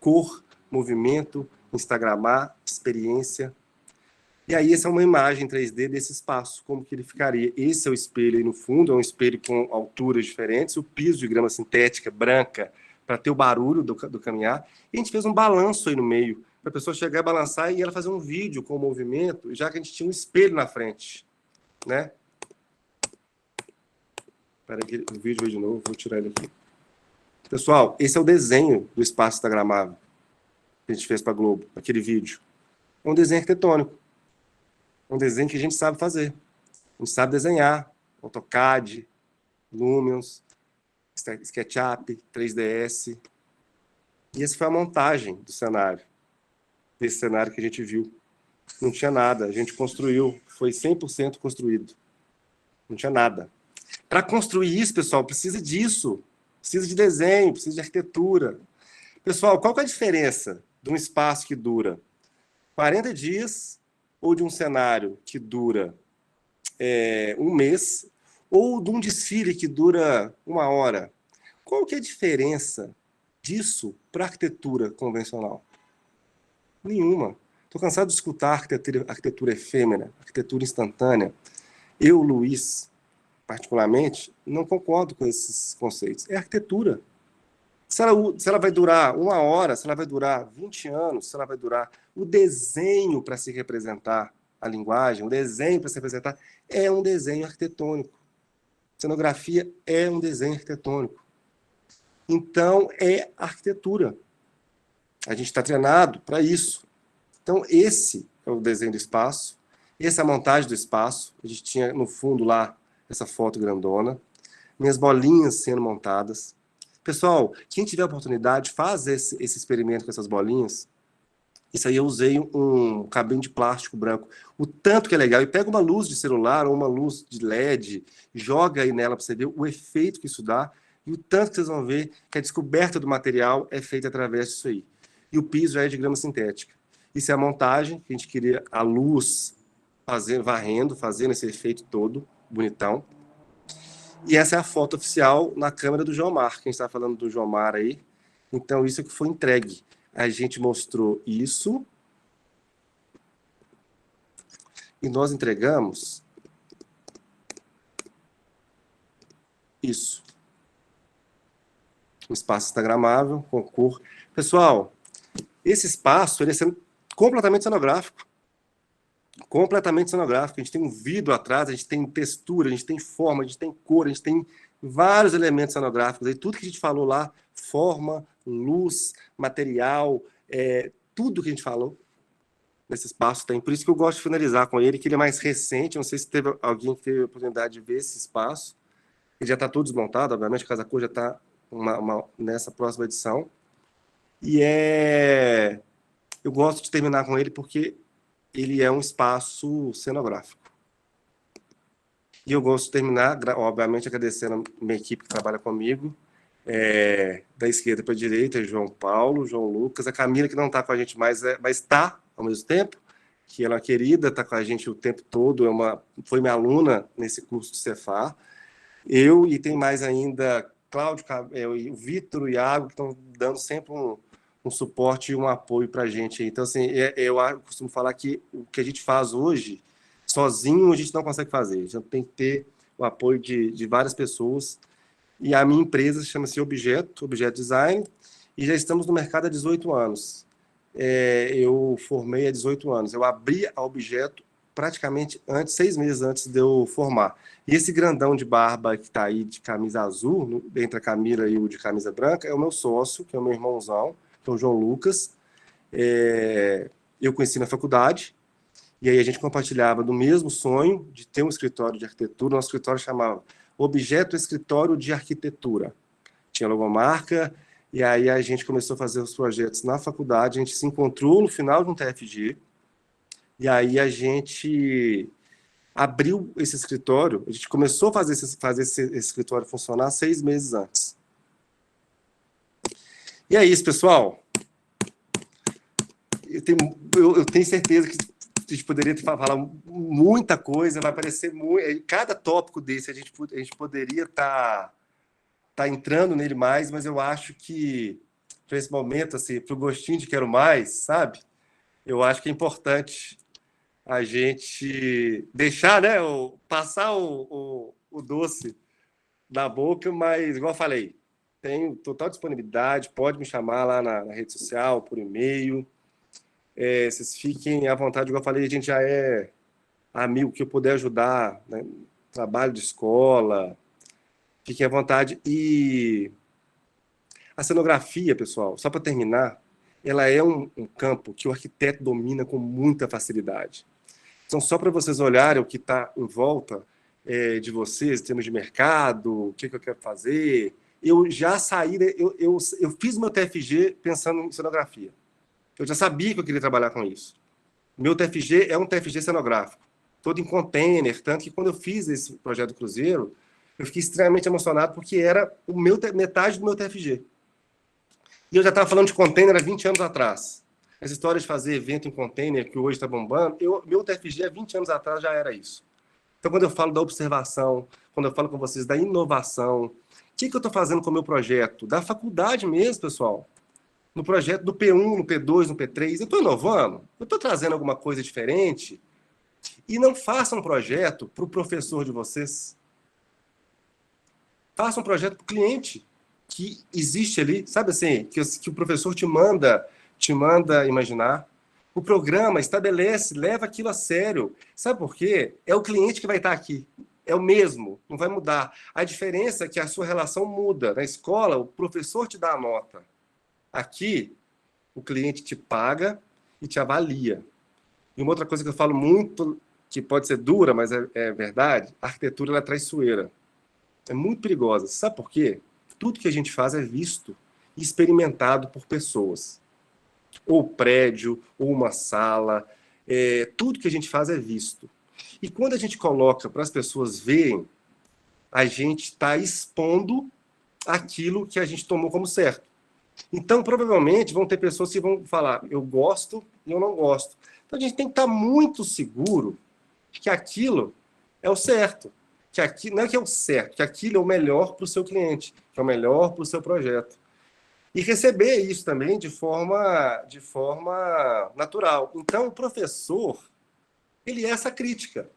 Cor, movimento, instagramar, experiência. E aí essa é uma imagem 3D desse espaço, como que ele ficaria. Esse é o espelho aí no fundo, é um espelho com alturas diferentes, o piso de grama sintética, branca, para ter o barulho do caminhar. E a gente fez um balanço aí no meio, para a pessoa chegar e balançar e ela fazer um vídeo com o movimento, já que a gente tinha um espelho na frente, né? Espera aí, o vídeo veio de novo, vou tirar ele aqui. Pessoal, esse é o desenho do espaço instagramável que a gente fez para a Globo, aquele vídeo. É um desenho arquitetônico. É um desenho que a gente sabe fazer. A gente sabe desenhar. AutoCAD, Lumions, SketchUp, 3ds. E essa foi a montagem do cenário. Desse cenário que a gente viu. Não tinha nada. A gente construiu. Foi 100% construído. Não tinha nada. Para construir isso, pessoal, precisa disso. Precisa de desenho, precisa de arquitetura. Pessoal, qual que é a diferença de um espaço que dura 40 dias ou de um cenário que dura 1 mês ou de um desfile que dura 1 hora? Qual que é a diferença disso para a arquitetura convencional? Nenhuma. Estou cansado de escutar arquitetura efêmera, arquitetura instantânea. Eu, Luiz, particularmente, não concordo com esses conceitos. É arquitetura. Se ela vai durar 1 hora, se ela vai durar 20 anos, se ela vai durar... O desenho para se representar a linguagem, o desenho para se representar, é um desenho arquitetônico. Cenografia é um desenho arquitetônico. Então, é arquitetura. A gente está treinado para isso. Então, esse é o desenho do espaço, essa é a montagem do espaço. A gente tinha no fundo lá essa foto grandona, minhas bolinhas sendo montadas. Pessoal, quem tiver oportunidade, faz esse experimento com essas bolinhas. Isso aí eu usei um cabinho de plástico branco. O tanto que é legal. E pega uma luz de celular ou uma luz de LED, joga aí nela para você ver o efeito que isso dá e o tanto que vocês vão ver que a descoberta do material é feita através disso aí. E o piso já é de grama sintética. Isso é a montagem, que a gente queria a luz fazendo esse efeito todo, bonitão. E essa é a foto oficial na câmera do Jomar. Quem está falando do Jomar aí? Então, isso é que foi entregue. A gente mostrou isso. E nós entregamos isso. Um espaço instagramável, com cor. Pessoal, esse espaço ele é completamente cenográfico. Completamente cenográfico. A gente tem um vidro atrás, a gente tem textura, a gente tem forma, a gente tem cor, a gente tem vários elementos cenográficos. Aí tudo que a gente falou lá, forma, luz, material, tudo que a gente falou nesse espaço tem. Por isso que eu gosto de finalizar com ele, que ele é mais recente. Não sei se teve alguém que teve a oportunidade de ver esse espaço. Ele já está todo desmontado, obviamente, a Casa Cor já está nessa próxima edição. E eu gosto de terminar com ele porque ele é um espaço cenográfico. E eu gosto de terminar, obviamente, agradecendo a minha equipe que trabalha comigo, Da esquerda para a direita, João Paulo, João Lucas, a Camila, que não está com a gente mais, mas está ao mesmo tempo, que ela é uma querida, está com a gente o tempo todo, foi minha aluna nesse curso de Cefar. Eu, e tem mais ainda, Cláudio, o Vitor, o Iago, que estão dando sempre um suporte e um apoio para a gente. Então, assim, eu costumo falar que o que a gente faz hoje, sozinho, a gente não consegue fazer. A gente tem que ter o apoio de várias pessoas. E a minha empresa chama-se Objeto Design, e já estamos no mercado há 18 anos. Eu formei há 18 anos. Eu abri a Objeto praticamente 6 meses antes de eu formar. E esse grandão de barba que está aí de camisa azul, entre a Camila e o de camisa branca, é o meu sócio, que é o meu irmãozão, que é o João Lucas. Eu conheci na faculdade, e aí a gente compartilhava do mesmo sonho de ter um escritório de arquitetura. Nosso escritório chamava Objeto Escritório de Arquitetura. Tinha logomarca, e aí a gente começou a fazer os projetos na faculdade, a gente se encontrou no final de um TFG, e aí a gente abriu esse escritório, a gente começou a fazer esse escritório funcionar 6 meses antes. E é isso, pessoal. Eu tenho certeza que a gente poderia falar muita coisa, vai aparecer muito. Cada tópico desse a gente poderia estar entrando nele mais, mas eu acho que para esse momento, assim, para o gostinho de quero mais, sabe? Eu acho que é importante a gente deixar, né, passar o doce na boca, mas, igual eu falei, tenho total disponibilidade, pode me chamar lá na rede social, por e-mail. Vocês fiquem à vontade, igual eu falei, a gente já é amigo, que eu puder ajudar, né? Trabalho de escola, fiquem à vontade. E a cenografia, pessoal, só para terminar, ela é um campo que o arquiteto domina com muita facilidade. Então, só para vocês olharem o que está em volta de vocês, em termos de mercado, o que eu quero fazer, eu já saí, eu fiz meu TFG pensando em cenografia. Eu já sabia que eu queria trabalhar com isso. Meu TFG é um TFG cenográfico, todo em container, tanto que quando eu fiz esse projeto do Cruzeiro, eu fiquei extremamente emocionado porque era metade do meu TFG. E eu já estava falando de container há 20 anos atrás. Essa história de fazer evento em container, que hoje está bombando, meu TFG há 20 anos atrás já era isso. Então, quando eu falo da observação, quando eu falo com vocês da inovação, o que eu estou fazendo com o meu projeto? Da faculdade mesmo, pessoal. No projeto do P1, no P2, no P3, eu estou inovando, eu estou trazendo alguma coisa diferente. E não façam um projeto para o professor de vocês. Façam um projeto para o cliente que existe ali, sabe assim, que o professor te manda imaginar. O programa estabelece, leva aquilo a sério. Sabe por quê? É o cliente que vai estar aqui. É o mesmo, não vai mudar. A diferença é que a sua relação muda. Na escola, o professor te dá a nota. Aqui, o cliente te paga e te avalia. E uma outra coisa que eu falo muito, que pode ser dura, mas é verdade, a arquitetura ela é traiçoeira. É muito perigosa. Sabe por quê? Tudo que a gente faz é visto e experimentado por pessoas. Ou prédio, ou uma sala. Tudo que a gente faz é visto. E quando a gente coloca para as pessoas verem, a gente está expondo aquilo que a gente tomou como certo. Então, provavelmente, vão ter pessoas que vão falar, eu gosto e eu não gosto. Então, a gente tem que estar muito seguro que aquilo é o certo. Que aquilo, não é que é o certo, que aquilo é o melhor para o seu cliente, que é o melhor para o seu projeto. E receber isso também de forma natural. Então, o professor, ele é essa crítica.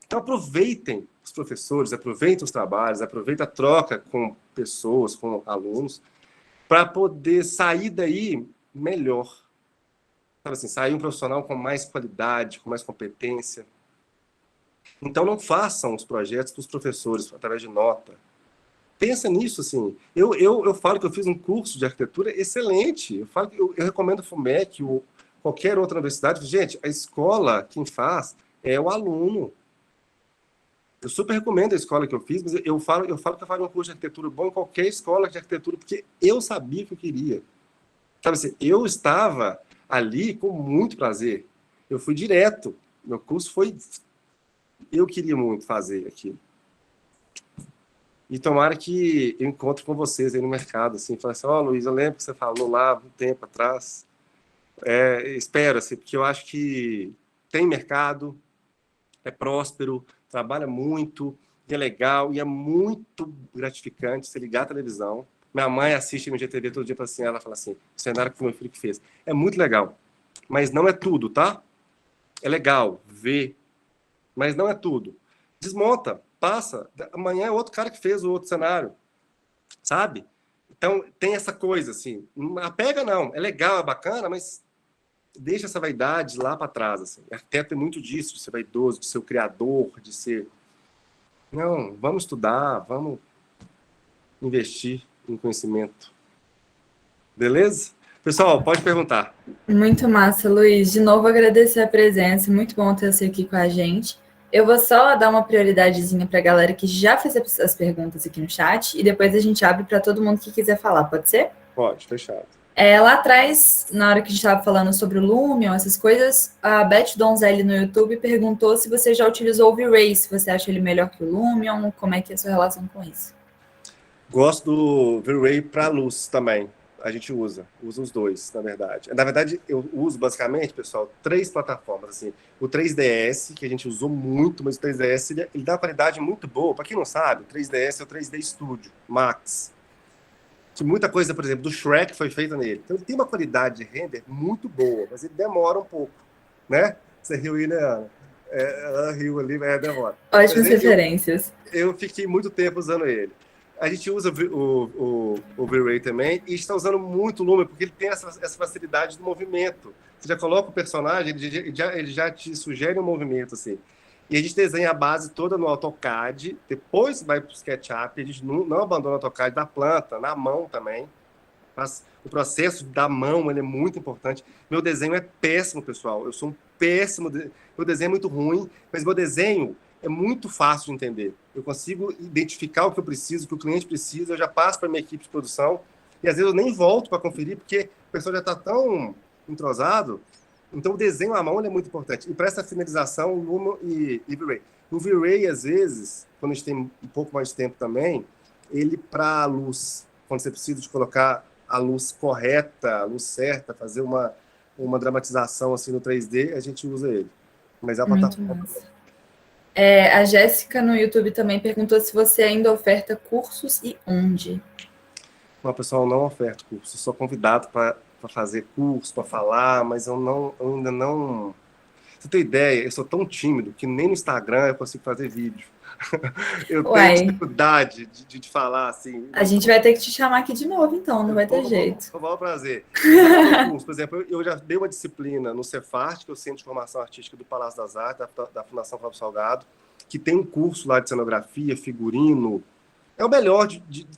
Então, aproveitem os professores, aproveitem os trabalhos, aproveitem a troca com pessoas, com alunos, para poder sair daí melhor. Sabe assim, sair um profissional com mais qualidade, com mais competência. Então, não façam os projetos para os professores através de nota. Pensa nisso, assim. Eu falo que eu fiz um curso de arquitetura excelente. Eu recomendo o FUMEC, ou qualquer outra universidade. Gente, a escola, quem faz, é o aluno. Eu super recomendo a escola que eu fiz, mas eu falo que eu faria um curso de arquitetura bom em qualquer escola de arquitetura, porque eu sabia que eu queria. Sabe assim, eu estava ali com muito prazer. Eu fui direto. Meu curso foi... Eu queria muito fazer aquilo. E tomara que eu encontre com vocês aí no mercado, assim, falar assim, Luiz, eu lembro que você falou lá um tempo atrás. Espero, assim, porque eu acho que tem mercado, é próspero, trabalha muito, é legal e é muito gratificante você ligar a televisão. Minha mãe assiste no GTV todo dia, ela fala assim, o cenário que o meu filho que fez. É muito legal, mas não é tudo, tá? É legal ver, mas não é tudo. Desmonta, passa. Amanhã é outro cara que fez o outro cenário, sabe? Então, tem essa coisa, assim. Não apega, não. É legal, é bacana, mas deixa essa vaidade lá para trás, assim. Arquiteto é muito disso, de ser vaidoso, de ser o criador, de ser... Não, vamos estudar, vamos investir em conhecimento. Beleza? Pessoal, pode perguntar. Muito massa, Luiz. De novo, agradecer a presença. Muito bom ter você aqui com a gente. Eu vou só dar uma prioridadezinha para a galera que já fez as perguntas aqui no chat e depois a gente abre para todo mundo que quiser falar. Pode ser? Pode, fechado. Lá atrás, na hora que a gente estava falando sobre o Lumion, essas coisas, a Beth Donzelli no YouTube perguntou se você já utilizou o V-Ray, se você acha ele melhor que o Lumion, como é que é a sua relação com isso? Gosto do V-Ray para luz também. A gente usa os dois, na verdade. Na verdade, eu uso basicamente, pessoal, 3 plataformas. Assim. O 3DS, que a gente usou muito, mas o 3DS ele dá uma qualidade muito boa. Para quem não sabe, o 3DS é o 3D Studio Max. Que muita coisa, por exemplo, do Shrek foi feita nele. Então ele tem uma qualidade de render muito boa, mas ele demora um pouco, né? Você riu aí, né, Ana? Ela riu ali, demora. Ótimas referências. Eu fiquei muito tempo usando ele. A gente usa o V-Ray também e está usando muito o Lumion, porque ele tem essa facilidade do movimento. Você já coloca o personagem, ele já te sugere um movimento, assim. E a gente desenha a base toda no AutoCAD, depois vai para o SketchUp, a gente não abandona o AutoCAD da planta, na mão também. Mas o processo da mão ele é muito importante. Meu desenho é péssimo, pessoal. Eu sou um péssimo... Meu desenho é muito ruim, mas meu desenho é muito fácil de entender. Eu consigo identificar o que eu preciso, o que o cliente precisa, eu já passo para a minha equipe de produção, e às vezes eu nem volto para conferir, porque o pessoal já está tão entrosado. Então, o desenho à mão é muito importante. E para essa finalização, o Lumion e V-Ray. O V-Ray, às vezes, quando a gente tem um pouco mais de tempo também, ele para a luz, quando você precisa de colocar a luz correta, a luz certa, fazer uma dramatização assim no 3D, a gente usa ele. Mas a plataforma... A Jéssica no YouTube também perguntou se você ainda oferta cursos e onde. Não, pessoal, não oferta curso. Eu sou convidado para fazer curso, para falar, mas eu ainda não... Você tem ideia? Eu sou tão tímido que nem no Instagram eu consigo fazer vídeo. Eu tenho dificuldade de falar assim. A gente vai ter que te chamar aqui de novo, então, não vai ter jeito. Com o maior prazer. Por exemplo, eu já dei uma disciplina no Cefart, que é o Centro de Formação Artística do Palácio das Artes, da Fundação Cláudio Salgado, que tem um curso lá de cenografia, figurino. É o melhor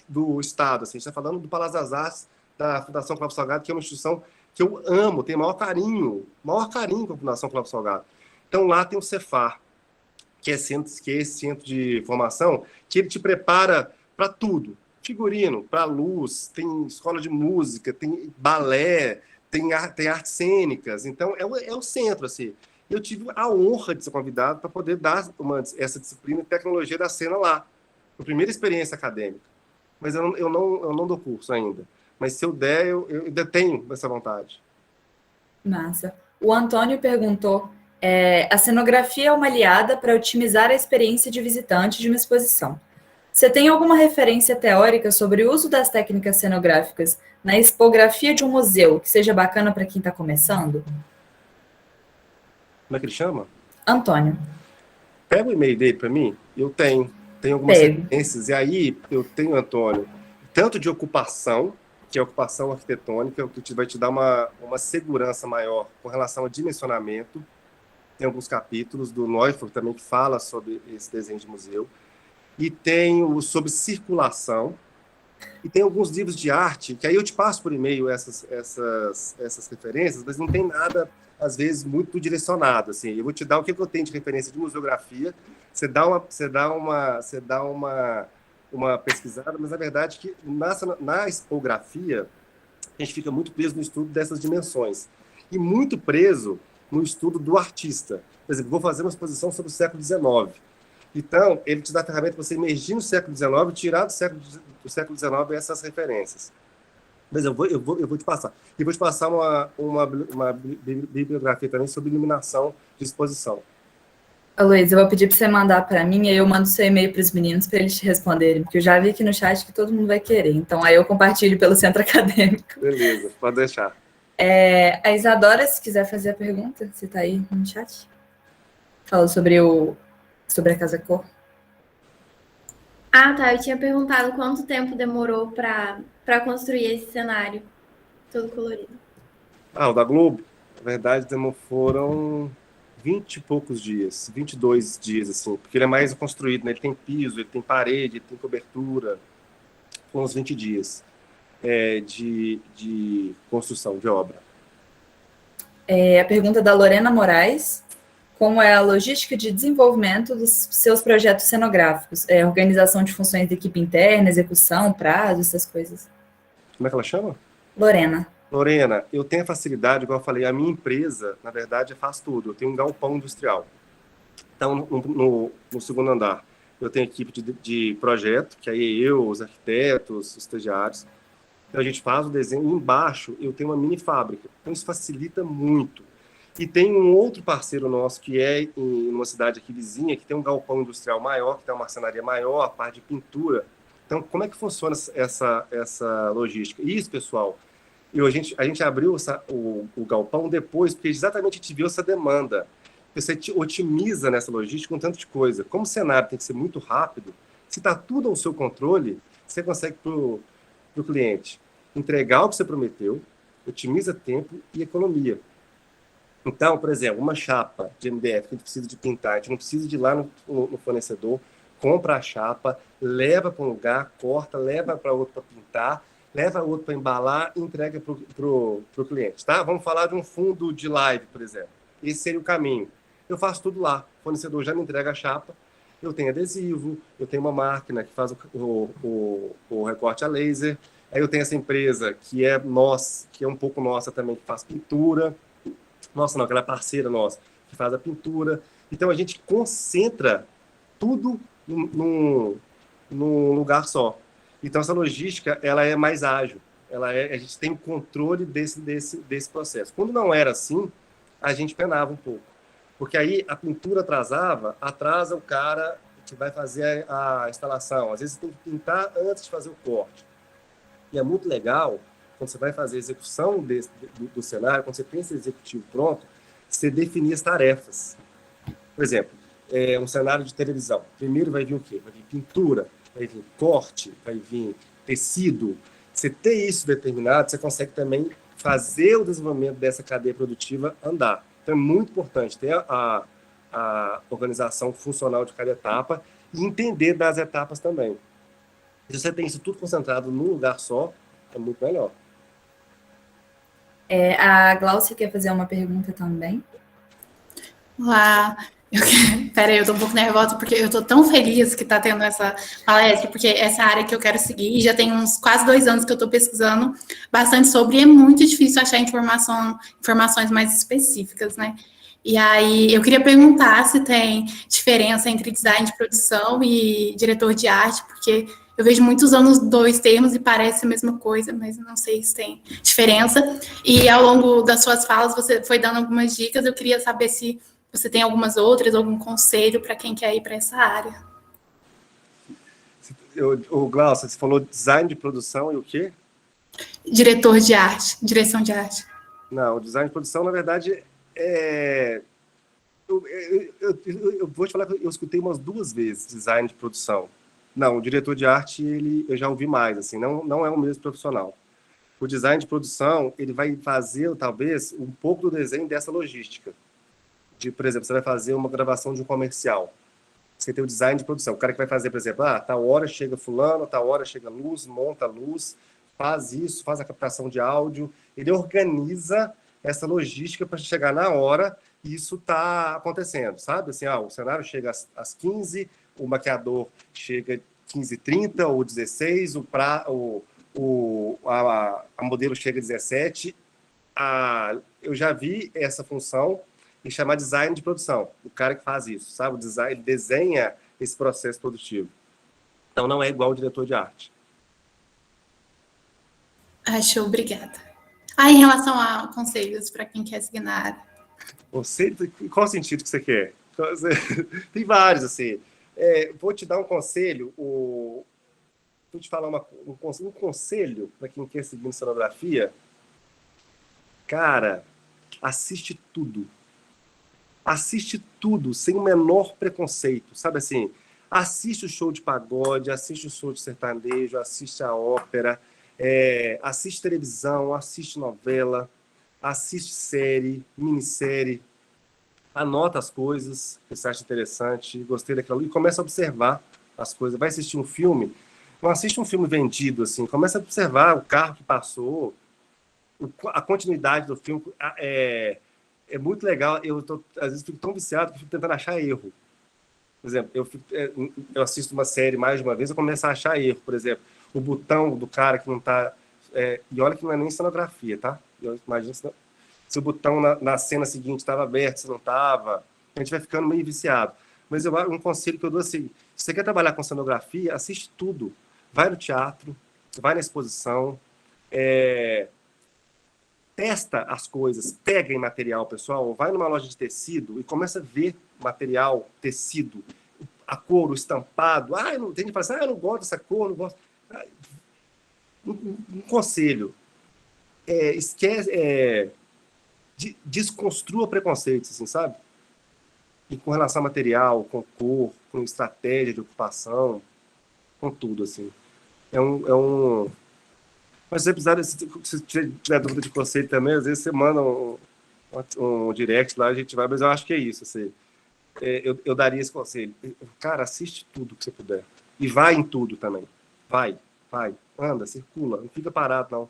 do estado. Assim. A gente está falando do Palácio das Artes, da Fundação Cláudio Salgado, que é uma instituição que eu amo, tenho maior carinho com a Fundação Cláudio Salgado. Então, lá tem o Cefar, que é esse centro de formação, que ele te prepara para tudo. Figurino, para luz, tem escola de música, tem balé, tem artes cênicas. Então, é o centro, assim. Eu tive a honra de ser convidado para poder dar essa disciplina de tecnologia da cena lá. Foi a primeira experiência acadêmica. Mas eu não dou curso ainda. Mas se eu der, eu ainda tenho essa vontade. Massa. O Antônio perguntou, a cenografia é uma aliada para otimizar a experiência de visitante de uma exposição. Você tem alguma referência teórica sobre o uso das técnicas cenográficas na expografia de um museu que seja bacana para quem está começando? Como é que ele chama? Antônio. Pega o e-mail dele para mim. Eu tenho algumas referências. E aí eu tenho, Antônio, tanto de ocupação, que é a ocupação arquitetônica, que vai te dar uma segurança maior com relação ao dimensionamento. Tem alguns capítulos do Neufeld também que fala sobre esse desenho de museu. E tem o sobre circulação. E tem alguns livros de arte, que aí eu te passo por e-mail essas referências, mas não tem nada, às vezes, muito direcionado. Assim. Eu vou te dar o que eu tenho de referência de museografia, você dá uma pesquisada, mas a verdade é que na expografia a gente fica muito preso no estudo dessas dimensões e muito preso no estudo do artista. Por exemplo, vou fazer uma exposição sobre o século XIX. Então, ele te dá a ferramenta para você emergir no século XIX e tirar do século XIX essas referências. Mas eu vou te passar. E vou te passar uma bibliografia também sobre iluminação de exposição. Ô, Luiz, eu vou pedir para você mandar para mim, aí eu mando seu e-mail para os meninos para eles te responderem, porque eu já vi aqui no chat que todo mundo vai querer. Então, aí eu compartilho pelo centro acadêmico. Beleza, pode deixar. A Isadora, se quiser fazer a pergunta, você está aí no chat. Falou sobre a Casa Cor. Ah, tá. Eu tinha perguntado quanto tempo demorou para construir esse cenário todo colorido. O da Globo, na verdade, foram 20 e poucos dias, 22 dias, assim, porque ele é mais construído, né? Ele tem piso, ele tem parede, ele tem cobertura. Foram uns 20 dias de construção, de obra. A pergunta da Lorena Moraes. Como é a logística de desenvolvimento dos seus projetos cenográficos? Organização de funções de equipe interna, execução, prazo, essas coisas. Como é que ela chama? Lorena. Lorena, eu tenho a facilidade, igual eu falei, a minha empresa, na verdade, faz tudo. Eu tenho um galpão industrial. Então, no segundo andar, eu tenho equipe de projeto, que aí eu, os arquitetos, os estagiários. Então, a gente faz o desenho. E embaixo, eu tenho uma mini fábrica. Então, isso facilita muito. E tem um outro parceiro nosso que é em uma cidade aqui vizinha, que tem um galpão industrial maior, que tem uma marcenaria maior, a parte de pintura. Então, como é que funciona essa logística? Isso, pessoal, a gente abriu o galpão depois, porque exatamente a gente viu essa demanda. Você otimiza nessa logística um tanto de coisa. Como o cenário tem que ser muito rápido, se está tudo ao seu controle, você consegue para o cliente entregar o que você prometeu, otimiza tempo e economia. Então, por exemplo, uma chapa de MDF que a gente precisa de pintar, a gente não precisa de ir lá no fornecedor, compra a chapa, leva para um lugar, corta, leva para outro para pintar, leva outro para embalar e entrega para o cliente. Tá? Vamos falar de um fundo de live, por exemplo. Esse seria o caminho. Eu faço tudo lá. O fornecedor já me entrega a chapa, eu tenho adesivo, eu tenho uma máquina que faz o recorte a laser, aí eu tenho essa empresa que é nossa, que é um pouco nossa também, que faz pintura. Nossa, não, aquela parceira nossa, que faz a pintura. Então, a gente concentra tudo num lugar só. Então, essa logística, ela é mais ágil. A gente tem controle desse processo. Quando não era assim, a gente penava um pouco. Porque aí, a pintura atrasa o cara que vai fazer a instalação. Às vezes, você tem que pintar antes de fazer o corte. E é muito legal quando você vai fazer a execução do cenário, quando você tem esse executivo pronto, você definir as tarefas. Por exemplo, um cenário de televisão. Primeiro vai vir o quê? Vai vir pintura, vai vir corte, vai vir tecido. Você ter isso determinado, você consegue também fazer o desenvolvimento dessa cadeia produtiva andar. Então é muito importante ter a organização funcional de cada etapa e entender das etapas também. Se você tem isso tudo concentrado num lugar só, é muito melhor. A Glaucia quer fazer uma pergunta também. Olá, peraí, eu tô um pouco nervosa porque eu tô tão feliz que tá tendo essa palestra, porque essa área que eu quero seguir, e já tem uns quase 2 anos que eu tô pesquisando bastante sobre, e é muito difícil achar informações mais específicas, né? E aí, eu queria perguntar se tem diferença entre design de produção e diretor de arte, porque eu vejo muitos usando os 2 termos e parece a mesma coisa, mas não sei se tem diferença. E ao longo das suas falas, você foi dando algumas dicas, eu queria saber se você tem algumas outras, algum conselho para quem quer ir para essa área. O Glaucia, você falou design de produção e o quê? Diretor de arte, direção de arte. Não, o design de produção, na verdade, eu vou te falar que eu escutei umas 2 vezes design de produção. Não, o diretor de arte, eu já ouvi mais, assim, não é o mesmo profissional. O design de produção, ele vai fazer, talvez, um pouco do desenho dessa logística. Por exemplo, você vai fazer uma gravação de um comercial. Você tem o design de produção. O cara que vai fazer, por exemplo, tal hora chega fulano, tal hora chega luz, monta a luz, faz isso, faz a captação de áudio. Ele organiza essa logística para chegar na hora e isso está acontecendo, sabe? Assim, o cenário chega às 15, o maquiador chega 15h30 ou 16, a modelo chega às 17. Eu já vi essa função e chamar design de produção, o cara que faz isso, sabe? O design, ele desenha esse processo produtivo. Então, não é igual o diretor de arte. Acho, obrigada. Em relação a conselhos para quem quer seguir na área. Conselho, qual sentido que você quer? Tem vários, assim. Vou te dar um conselho. Vou te falar um conselho para quem quer seguir em cenografia. Cara, assiste tudo. Assiste tudo, sem o menor preconceito. Sabe assim, assiste o show de pagode, assiste o show de sertanejo, assiste a ópera, assiste televisão, assiste novela, assiste série, minissérie, anota as coisas que você acha interessante, gostei daquilo, e começa a observar as coisas. Vai assistir um filme, não assiste um filme vendido, assim, começa a observar o carro que passou, a continuidade do filme. É muito legal. Às vezes fico tão viciado que fico tentando achar erro. Por exemplo, eu assisto uma série mais de uma vez, eu começo a achar erro. Por exemplo, o botão do cara que não está... e olha que não é nem cenografia, tá? Eu imagino se o botão na cena seguinte estava aberto, se não estava. A gente vai ficando meio viciado. Mas um conselho que eu dou assim, se você quer trabalhar com cenografia, assiste tudo. Vai no teatro, vai na exposição, testa as coisas, pega em material, pessoal, vai numa loja de tecido e começa a ver material, tecido, a cor, o estampado. Tem que falar assim, eu não gosto dessa cor, não gosto. Um conselho, desconstrua preconceitos, assim, sabe? E com relação a material, com cor, com estratégia de ocupação, com tudo, assim. Mas se tiver dúvida de conceito também, às vezes você manda um direct lá, a gente vai, mas eu acho que é isso, assim. Eu daria esse conselho. Cara, assiste tudo que você puder. E vai em tudo também. Vai, anda, circula, não fica parado, não.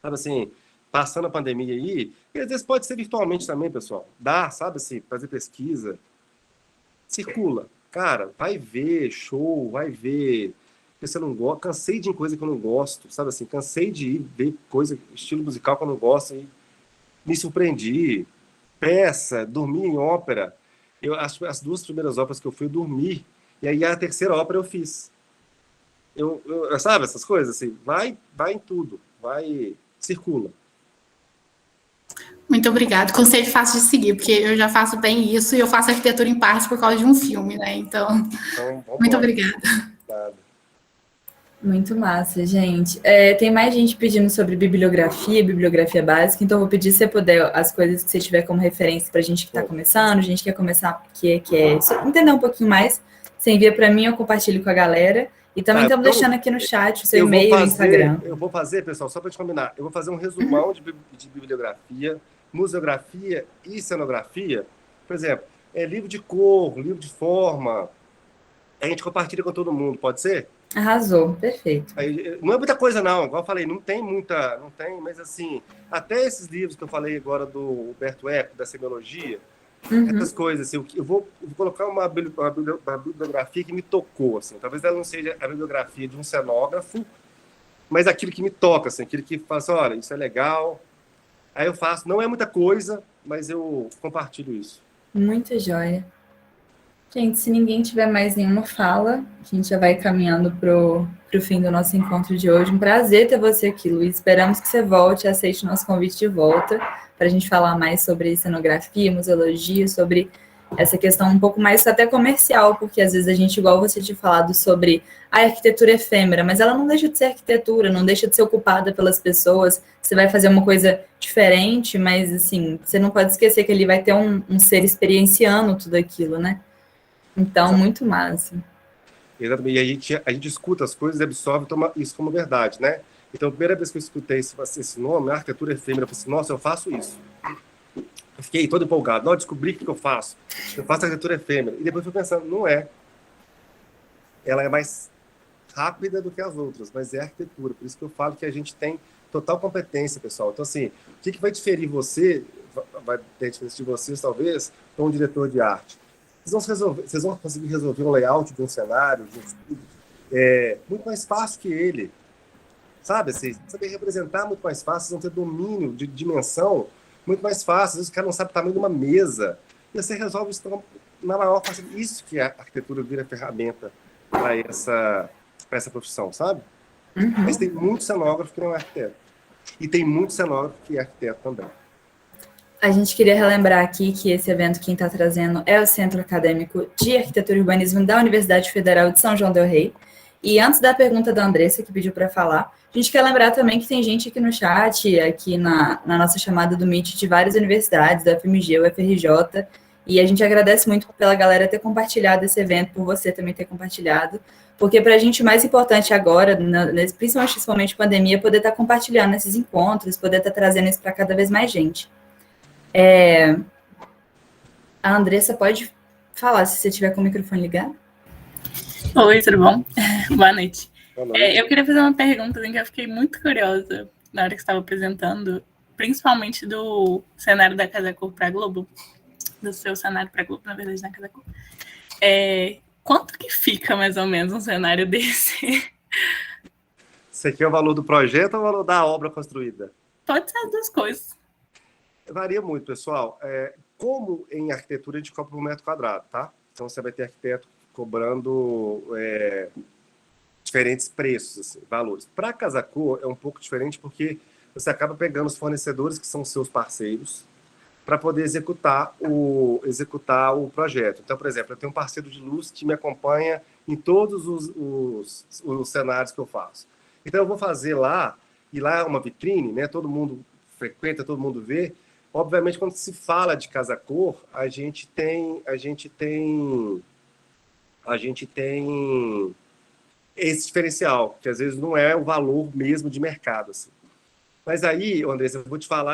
Sabe assim, passando a pandemia aí, e às vezes pode ser virtualmente também, pessoal. Dá, sabe assim, fazer pesquisa. Circula. Cara, vai ver show, vai ver... Você não gosta, cansei de ir em coisa que eu não gosto, sabe assim, cansei de ir ver coisa, estilo musical que eu não gosto e me surpreendi. Peça, dormi em ópera. As 2 primeiras óperas que eu fui, eu dormi. E aí a terceira ópera eu fiz. Sabe essas coisas assim? Vai em tudo, circula. Muito obrigada. Conselho fácil de seguir, porque eu já faço bem isso e eu faço arquitetura em partes por causa de um filme, né? Então muito obrigada. Nada. Muito massa, gente. Tem mais gente pedindo sobre bibliografia básica, então eu vou pedir, se você puder, as coisas que você tiver como referência para a gente que está começando, a gente quer começar, que entender um pouquinho mais, você envia para mim, eu compartilho com a galera, e também estamos deixando aqui no chat o seu e-mail e o Instagram. Eu vou fazer, pessoal, só para te combinar, eu vou fazer um resumão de bibliografia, museografia e cenografia. Por exemplo, livro de cor, livro de forma, a gente compartilha com todo mundo, pode ser? Arrasou, perfeito. Não é muita coisa, não. Igual eu falei, não tem, mas assim, até esses livros que eu falei agora do Humberto Eco, da semiologia, essas coisas, assim, eu vou colocar uma bibliografia que me tocou, assim. Talvez ela não seja a bibliografia de um cenógrafo, mas aquilo que me toca, assim, aquilo que fala assim, olha, isso é legal. Aí eu faço, não é muita coisa, mas eu compartilho isso. Muito joia. Gente, se ninguém tiver mais nenhuma fala, a gente já vai caminhando pro fim do nosso encontro de hoje. Um prazer ter você aqui, Luiz. Esperamos que você volte, aceite o nosso convite de volta, para a gente falar mais sobre cenografia, museologia, sobre essa questão um pouco mais até comercial, porque às vezes a gente, igual você tinha falado sobre a arquitetura efêmera, mas ela não deixa de ser arquitetura, não deixa de ser ocupada pelas pessoas. Você vai fazer uma coisa diferente, mas assim, você não pode esquecer que ali vai ter um ser experienciando tudo aquilo, né? Então, muito massa. Exatamente. E a gente escuta as coisas e absorve e toma isso como verdade, né? Então, a primeira vez que eu escutei esse nome, arquitetura efêmera, eu falei assim, nossa, eu faço isso. Eu fiquei todo empolgado. Não, descobri o que eu faço. Eu faço arquitetura efêmera. E depois fui pensando, não é. Ela é mais rápida do que as outras, mas é arquitetura. Por isso que eu falo que a gente tem total competência, pessoal. Então, assim, o que vai diferir você, vai ter diferença de vocês, talvez, com um diretor de arte? Vocês vão conseguir resolver um layout de um cenário, de um estúdio, muito mais fácil que ele. Sabe? Vocês saber representar muito mais fácil, vocês vão ter domínio de dimensão muito mais fácil. Às vezes o cara não sabe o tamanho de uma mesa. E você resolve isso na maior parte, isso que a arquitetura vira ferramenta para essa profissão, sabe? Mas tem muito cenógrafo que não é arquiteto. E tem muito cenógrafo que é arquiteto também. A gente queria relembrar aqui que esse evento quem está trazendo é o Centro Acadêmico de Arquitetura e Urbanismo da Universidade Federal de São João del Rei. E antes da pergunta da Andressa, que pediu para falar, a gente quer lembrar também que tem gente aqui no chat, aqui na nossa chamada do Meet, de várias universidades, da FMG, UFRJ, e a gente agradece muito pela galera ter compartilhado esse evento, por você também ter compartilhado, porque para a gente o mais importante agora, principalmente nesse momento de pandemia, é poder estar compartilhando esses encontros, poder estar trazendo isso para cada vez mais gente. A Andressa pode falar se você tiver com o microfone ligado. Oi, tudo bom? Boa noite. Boa noite. Eu queria fazer uma pergunta em que eu fiquei muito curiosa na hora que você estava apresentando, principalmente do cenário da Casa Cor para a Globo, do seu cenário para a Globo, na verdade, na Casa Cor. Quanto que fica, mais ou menos, um cenário desse? Você quer o valor do projeto ou o valor da obra construída? Pode ser as duas coisas. Varia muito, pessoal. Como em arquitetura a gente cobra por metro quadrado, tá? Então você vai ter arquiteto cobrando diferentes preços, assim, valores. Para a Casa Cor é um pouco diferente porque você acaba pegando os fornecedores que são seus parceiros para poder executar o projeto. Então, por exemplo, eu tenho um parceiro de luz que me acompanha em todos os cenários que eu faço. Então, eu vou fazer lá, e lá é uma vitrine, né? Todo mundo frequenta, todo mundo vê. Obviamente, quando se fala de Casa Cor, a gente tem esse diferencial, que às vezes não é o valor mesmo de mercado. Assim. Mas aí, Andressa,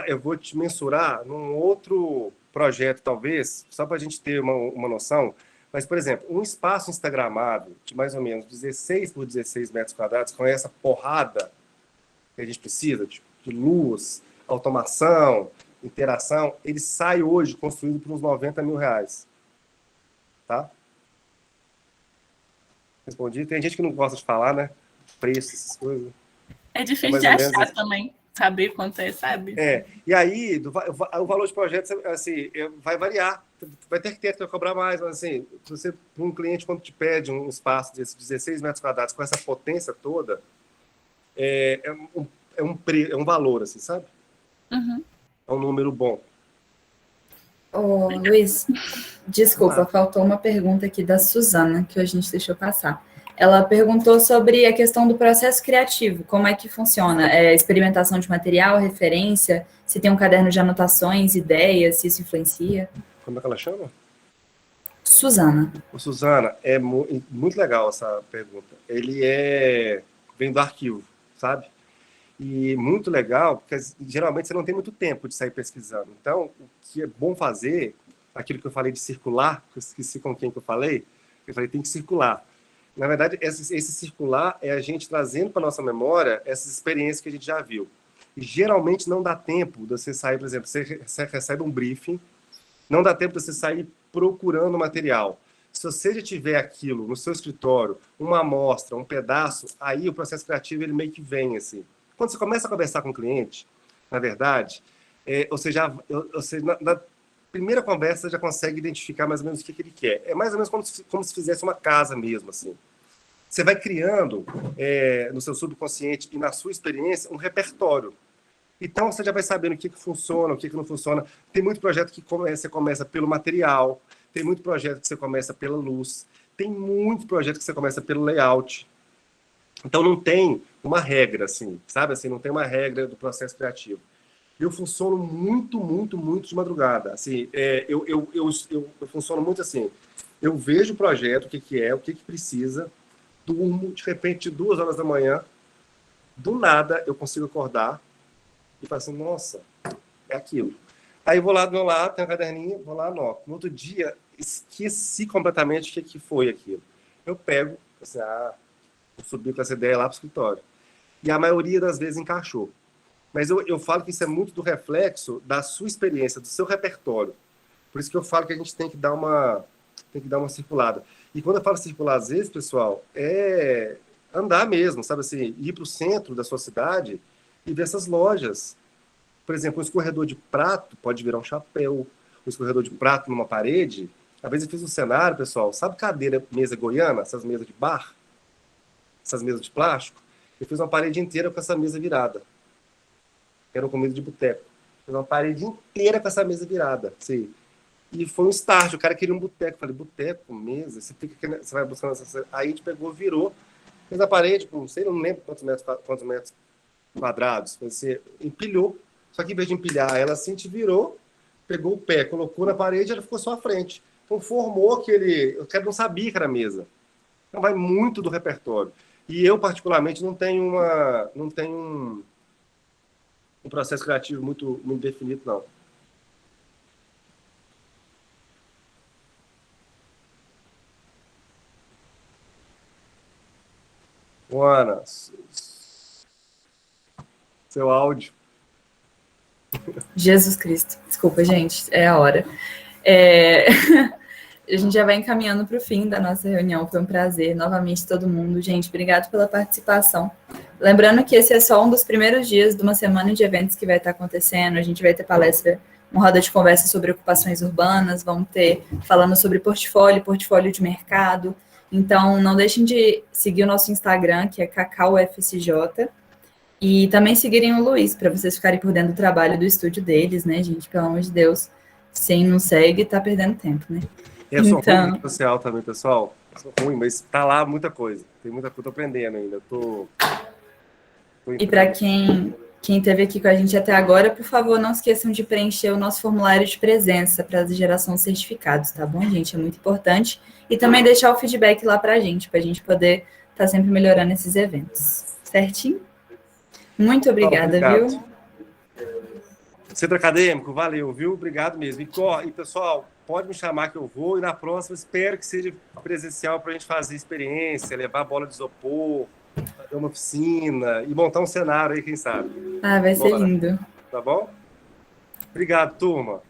eu vou te mensurar num outro projeto, talvez, só para a gente ter uma noção. Mas, por exemplo, um espaço instagramável de mais ou menos 16 por 16 metros quadrados, com essa porrada que a gente precisa, de luz, automação, interação, ele sai hoje construído por uns R$90 mil. Tá? Respondi. Tem gente que não gosta de falar, né? Preço, essas coisas. É difícil de achar também, saber quanto é, sabe? E aí, o valor de projeto, assim, vai variar. Vai ter arquiteto que vai cobrar mais, mas assim, se você, para um cliente, quando te pede um espaço de 16 metros quadrados com essa potência toda, é um valor, assim, sabe? Uhum. É um número bom. Ô, Luiz, desculpa, faltou uma pergunta aqui da Suzana, que a gente deixou passar. Ela perguntou sobre a questão do processo criativo, como é que funciona? Experimentação de material, referência, se tem um caderno de anotações, ideias, se isso influencia? Como é que ela chama? Suzana. Suzana, é muito legal essa pergunta. Ele vem do arquivo, sabe? E muito legal, porque geralmente você não tem muito tempo de sair pesquisando. Então, o que é bom fazer, aquilo que eu falei de circular, que eu esqueci com quem que eu falei tem que circular. Na verdade, esse circular é a gente trazendo para a nossa memória essas experiências que a gente já viu. E geralmente não dá tempo de você sair, por exemplo, você recebe um briefing, não dá tempo de você sair procurando material. Se você já tiver aquilo no seu escritório, uma amostra, um pedaço, aí o processo criativo ele meio que vem assim. Quando você começa a conversar com o cliente, na verdade, na primeira conversa você já consegue identificar mais ou menos o que ele quer. É mais ou menos como se fizesse uma casa mesmo, assim. Você vai criando no seu subconsciente e na sua experiência um repertório. Então você já vai sabendo o que funciona, o que não funciona. Tem muito projeto que você começa pelo material, tem muito projeto que você começa pela luz, tem muito projeto que você começa pelo layout. Então não tem uma regra, assim, sabe? Assim, não tem uma regra do processo criativo. Eu funciono muito, muito, muito de madrugada. Assim, eu funciono muito assim. Eu vejo o projeto, o que precisa, durmo, de repente, 2 horas da manhã, do nada eu consigo acordar e falo assim, nossa, é aquilo. Aí eu vou lá do meu lado, tenho um caderninho, vou lá, anoto. No outro dia, esqueci completamente o que foi aquilo. Eu pego, assim, vou subir com essa ideia lá para o escritório. E a maioria das vezes encaixou. Mas eu falo que isso é muito do reflexo da sua experiência, do seu repertório. Por isso que eu falo que a gente tem que dar uma circulada. E quando eu falo circular, às vezes, pessoal, é andar mesmo, sabe assim, ir para o centro da sua cidade e ver essas lojas. Por exemplo, um escorredor de prato pode virar um chapéu. Um escorredor de prato numa parede Às vezes eu fiz um cenário, pessoal, sabe cadeira, mesa goiana, essas mesas de bar, essas mesas de plástico? Eu fiz uma parede inteira com essa mesa virada. Era uma comida de boteco. Fiz uma parede inteira com essa mesa virada. Sim. E foi um start, o cara queria um boteco. Eu falei, boteco, mesa, você vai buscando essa... Aí a gente pegou, virou, fez a parede, não sei, não lembro quantos metros quadrados. Você empilhou, só que em vez de empilhar ela assim, a gente virou, pegou o pé, colocou na parede, ela ficou só à frente. Então formou aquele... O cara não sabia que era mesa. Então vai muito do repertório. E eu, particularmente, não tenho um processo criativo muito definido, não. Ana, seu áudio. Jesus Cristo. Desculpa, gente, é a hora. A gente já vai encaminhando para o fim da nossa reunião. Foi um prazer, novamente, todo mundo. Gente, obrigado pela participação. Lembrando que esse é só um dos primeiros dias de uma semana de eventos que vai estar acontecendo. A gente vai ter palestra, uma roda de conversa sobre ocupações urbanas, vamos ter falando sobre portfólio de mercado. Então, não deixem de seguir o nosso Instagram, que é CacauFSJ, e também seguirem o Luiz, para vocês ficarem por dentro do trabalho do estúdio deles, né, gente? Pelo amor de Deus, quem não segue, tá perdendo tempo, né? Eu sou ruim em rede social também, pessoal. Eu sou ruim, mas tá lá muita coisa. Tem muita coisa, tô aprendendo ainda. E para quem esteve aqui com a gente até agora, por favor, não esqueçam de preencher o nosso formulário de presença para a geração de certificados, tá bom, gente? É muito importante. E também deixar o feedback lá para a gente poder estar sempre melhorando esses eventos. Certinho? Muito obrigada, viu? Centro Acadêmico, valeu, viu? Obrigado mesmo. E, pessoal, pode me chamar que eu vou. E na próxima, espero que seja presencial para a gente fazer experiência, levar bola de isopor, fazer uma oficina e montar um cenário aí, quem sabe. Ah, vai ser lindo. Tá bom? Obrigado, turma.